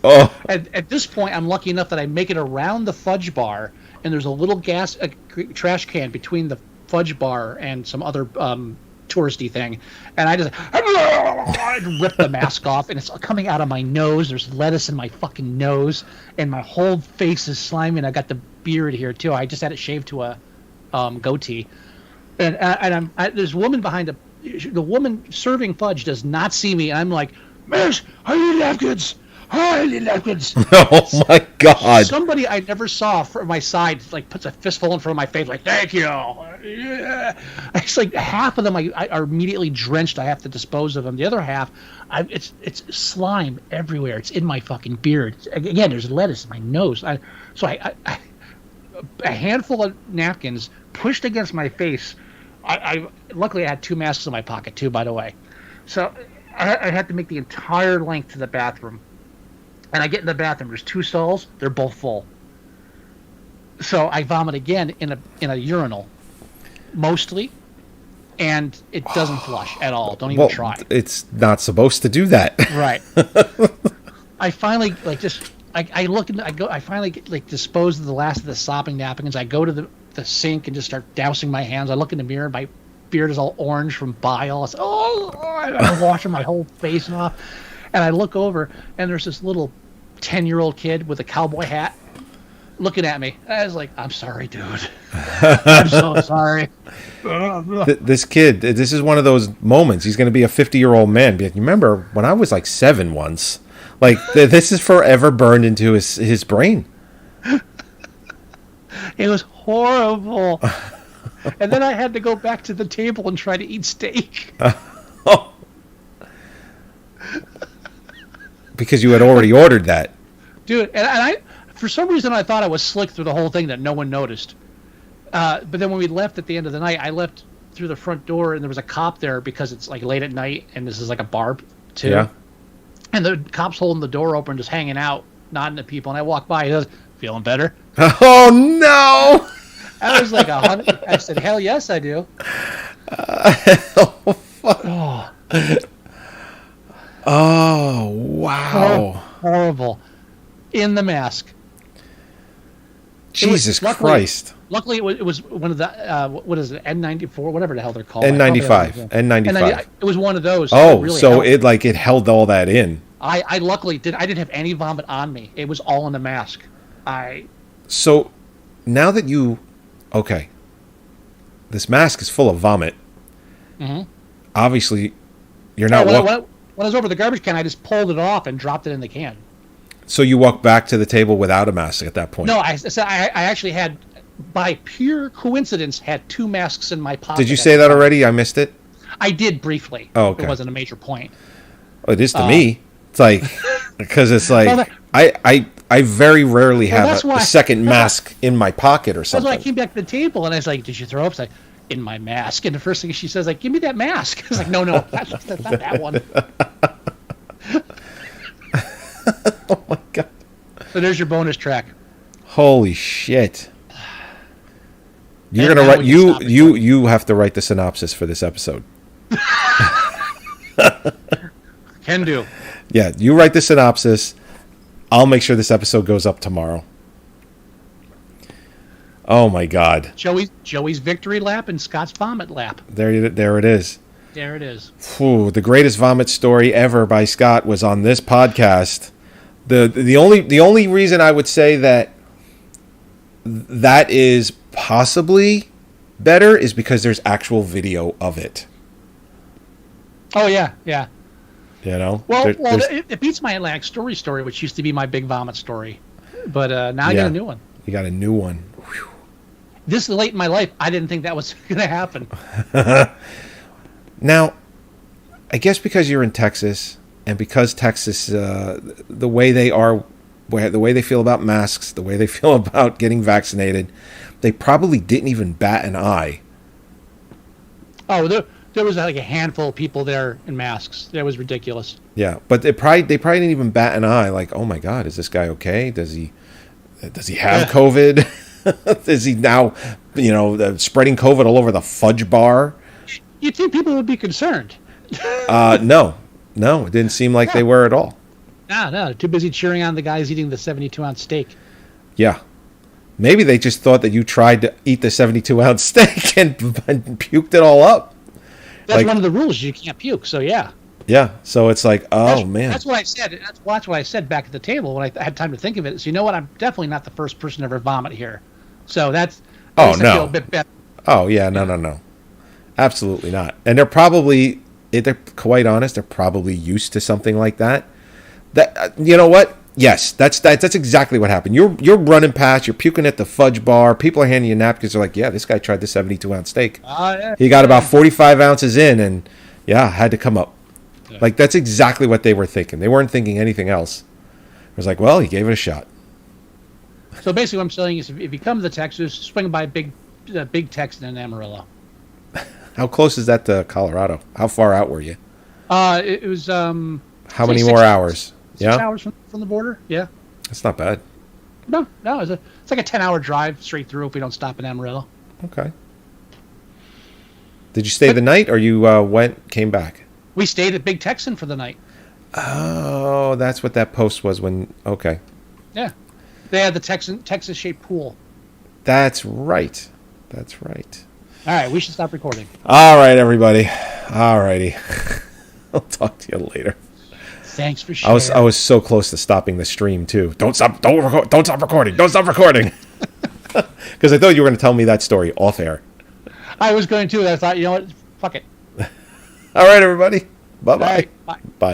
Oh, At this point, I'm lucky enough that I make it around the fudge bar, and there's a little trash can between the fudge bar and some other touristy thing, and I just rip the mask off, and it's coming out of my nose. There's lettuce in my fucking nose, and my whole face is slimy, and I got the beard here too. I just had it shaved to a goatee, and there's a woman behind the woman serving fudge does not see me, and I'm like, "Miss, I need napkins. I need napkins." oh my God. Somebody I never saw from my side like puts a fistful in front of my face, like, "Thank you." Yeah. It's like half of them are immediately drenched. I have to dispose of them. The other half, it's slime everywhere. It's in my fucking beard. Again, there's lettuce in my nose. So a handful of napkins pushed against my face. I luckily I had 2 masks in my pocket too, by the way. So I had to make the entire length to the bathroom. And I get in the bathroom. There's 2 stalls. They're both full. So I vomit again in a urinal, mostly, and it doesn't flush at all. Don't even try. It's not supposed to do that. Right. I finally I look and I finally dispose of the last of the sopping napkins. I go to the sink and just start dousing my hands. I look in the mirror. My beard is all orange from bile. I'm washing my whole face off. And I look over, and there's this little 10-year-old kid with a cowboy hat looking at me. I was like, "I'm sorry, dude. I'm so sorry." This kid, this is one of those moments. He's going to be a 50-year-old man. You remember when I was like 7 once? Like, this is forever burned into his brain. It was horrible. And then I had to go back to the table and try to eat steak. Because you had already ordered that. Dude, and I, for some reason, I thought I was slick through the whole thing that no one noticed. But then when we left at the end of the night, I left through the front door, and there was a cop there because it's like late at night, and this is like a bar too. Yeah. And the cop's holding the door open, just hanging out, nodding at people. And I walk by, he goes, "Feeling better?" Oh no! I was like 100. I said, "Hell yes, I do." Oh fuck! Oh wow! Horrible. In the mask. Jesus Christ! Luckily, it was one of the what is it, N94, whatever the hell they're called. N95. N95. It was one of those. Oh, so it held all that in. I luckily did. I didn't have any vomit on me. It was all in the mask. So now that this mask is full of vomit. Mm-hmm. Obviously, you're not. When I was over the garbage can, I just pulled it off and dropped it in the can. So you walked back to the table without a mask at that point? No, I actually had, by pure coincidence, had 2 masks in my pocket. Did you say that already? I missed it? I did briefly. Oh, okay. It wasn't a major point. Well, it is to me. It's like, because it's like, I very rarely have a second mask in my pocket or something. That's why I came back to the table and I was like, "Did you throw up?" I was like, "In my mask." And the first thing she says, like, "Give me that mask." I was like, no, that's not that one. Oh my God. So there's your bonus track. Holy shit. You're going to write, you have to write the synopsis for this episode. Can do. Yeah, you write the synopsis. I'll make sure this episode goes up tomorrow. Oh my God. Joey's victory lap and Scott's vomit lap. There it is. There it is. Whew, the greatest vomit story ever by Scott was on this podcast. The only reason I would say that is possibly better is because there's actual video of it. Oh yeah, yeah. You know. Well, it beats my Atlantic story, which used to be my big vomit story, but now I got a new one. You got a new one. Whew. This late in my life, I didn't think that was going to happen. Now, I guess because you're in Texas, and because Texas, the way they feel about masks, the way they feel about getting vaccinated, they probably didn't even bat an eye. Oh, there was like a handful of people there in masks. That was ridiculous. Yeah, but they probably didn't even bat an eye. Like, oh my God, is this guy okay? Does he have COVID? Is he now, spreading COVID all over the fudge bar? You'd think people would be concerned. No, it didn't seem like they were at all. No, too busy cheering on the guys eating the 72-ounce steak. Yeah. Maybe they just thought that you tried to eat the 72-ounce steak and puked it all up. That's one of the rules. You can't puke. So yeah. Yeah. So it's like, man. That's what I said. That's what I said back at the table when I had time to think of it. So you know what? I'm definitely not the first person to ever vomit here. So that's. Oh I feel a bit better. Oh yeah, no. Absolutely not. And they're probably, if they're quite honest, they're probably used to something like that. That you know what? Yes, that's exactly what happened. You're running past, you're puking at the fudge bar. People are handing you napkins. They're like, yeah, this guy tried the 72-ounce steak. Yeah. He got about 45 ounces in, and had to come up. Yeah. Like that's exactly what they were thinking. They weren't thinking anything else. It was like, well, he gave it a shot. So basically, what I'm saying is, if you come to the Texas, swing by Big Tex in Amarillo. How close is that to Colorado? How far out were you? It was. How many more hours? 6 hours from the border. Yeah. That's not bad. No, it's like a 10-hour drive straight through if we don't stop in Amarillo. Okay. Did you stay the night, or you came back? We stayed at Big Texan for the night. Oh, that's what that post was when. Okay. Yeah, they had the Texas-shaped pool. That's right. All right, we should stop recording. All right, everybody. All righty. I'll talk to you later. Thanks for sharing. I was so close to stopping the stream too. Don't stop recording. Don't stop recording. Because I thought you were going to tell me that story off air. I was going to. I thought, you know what? Fuck it. All right, everybody. Bye-bye. All right, bye. Bye.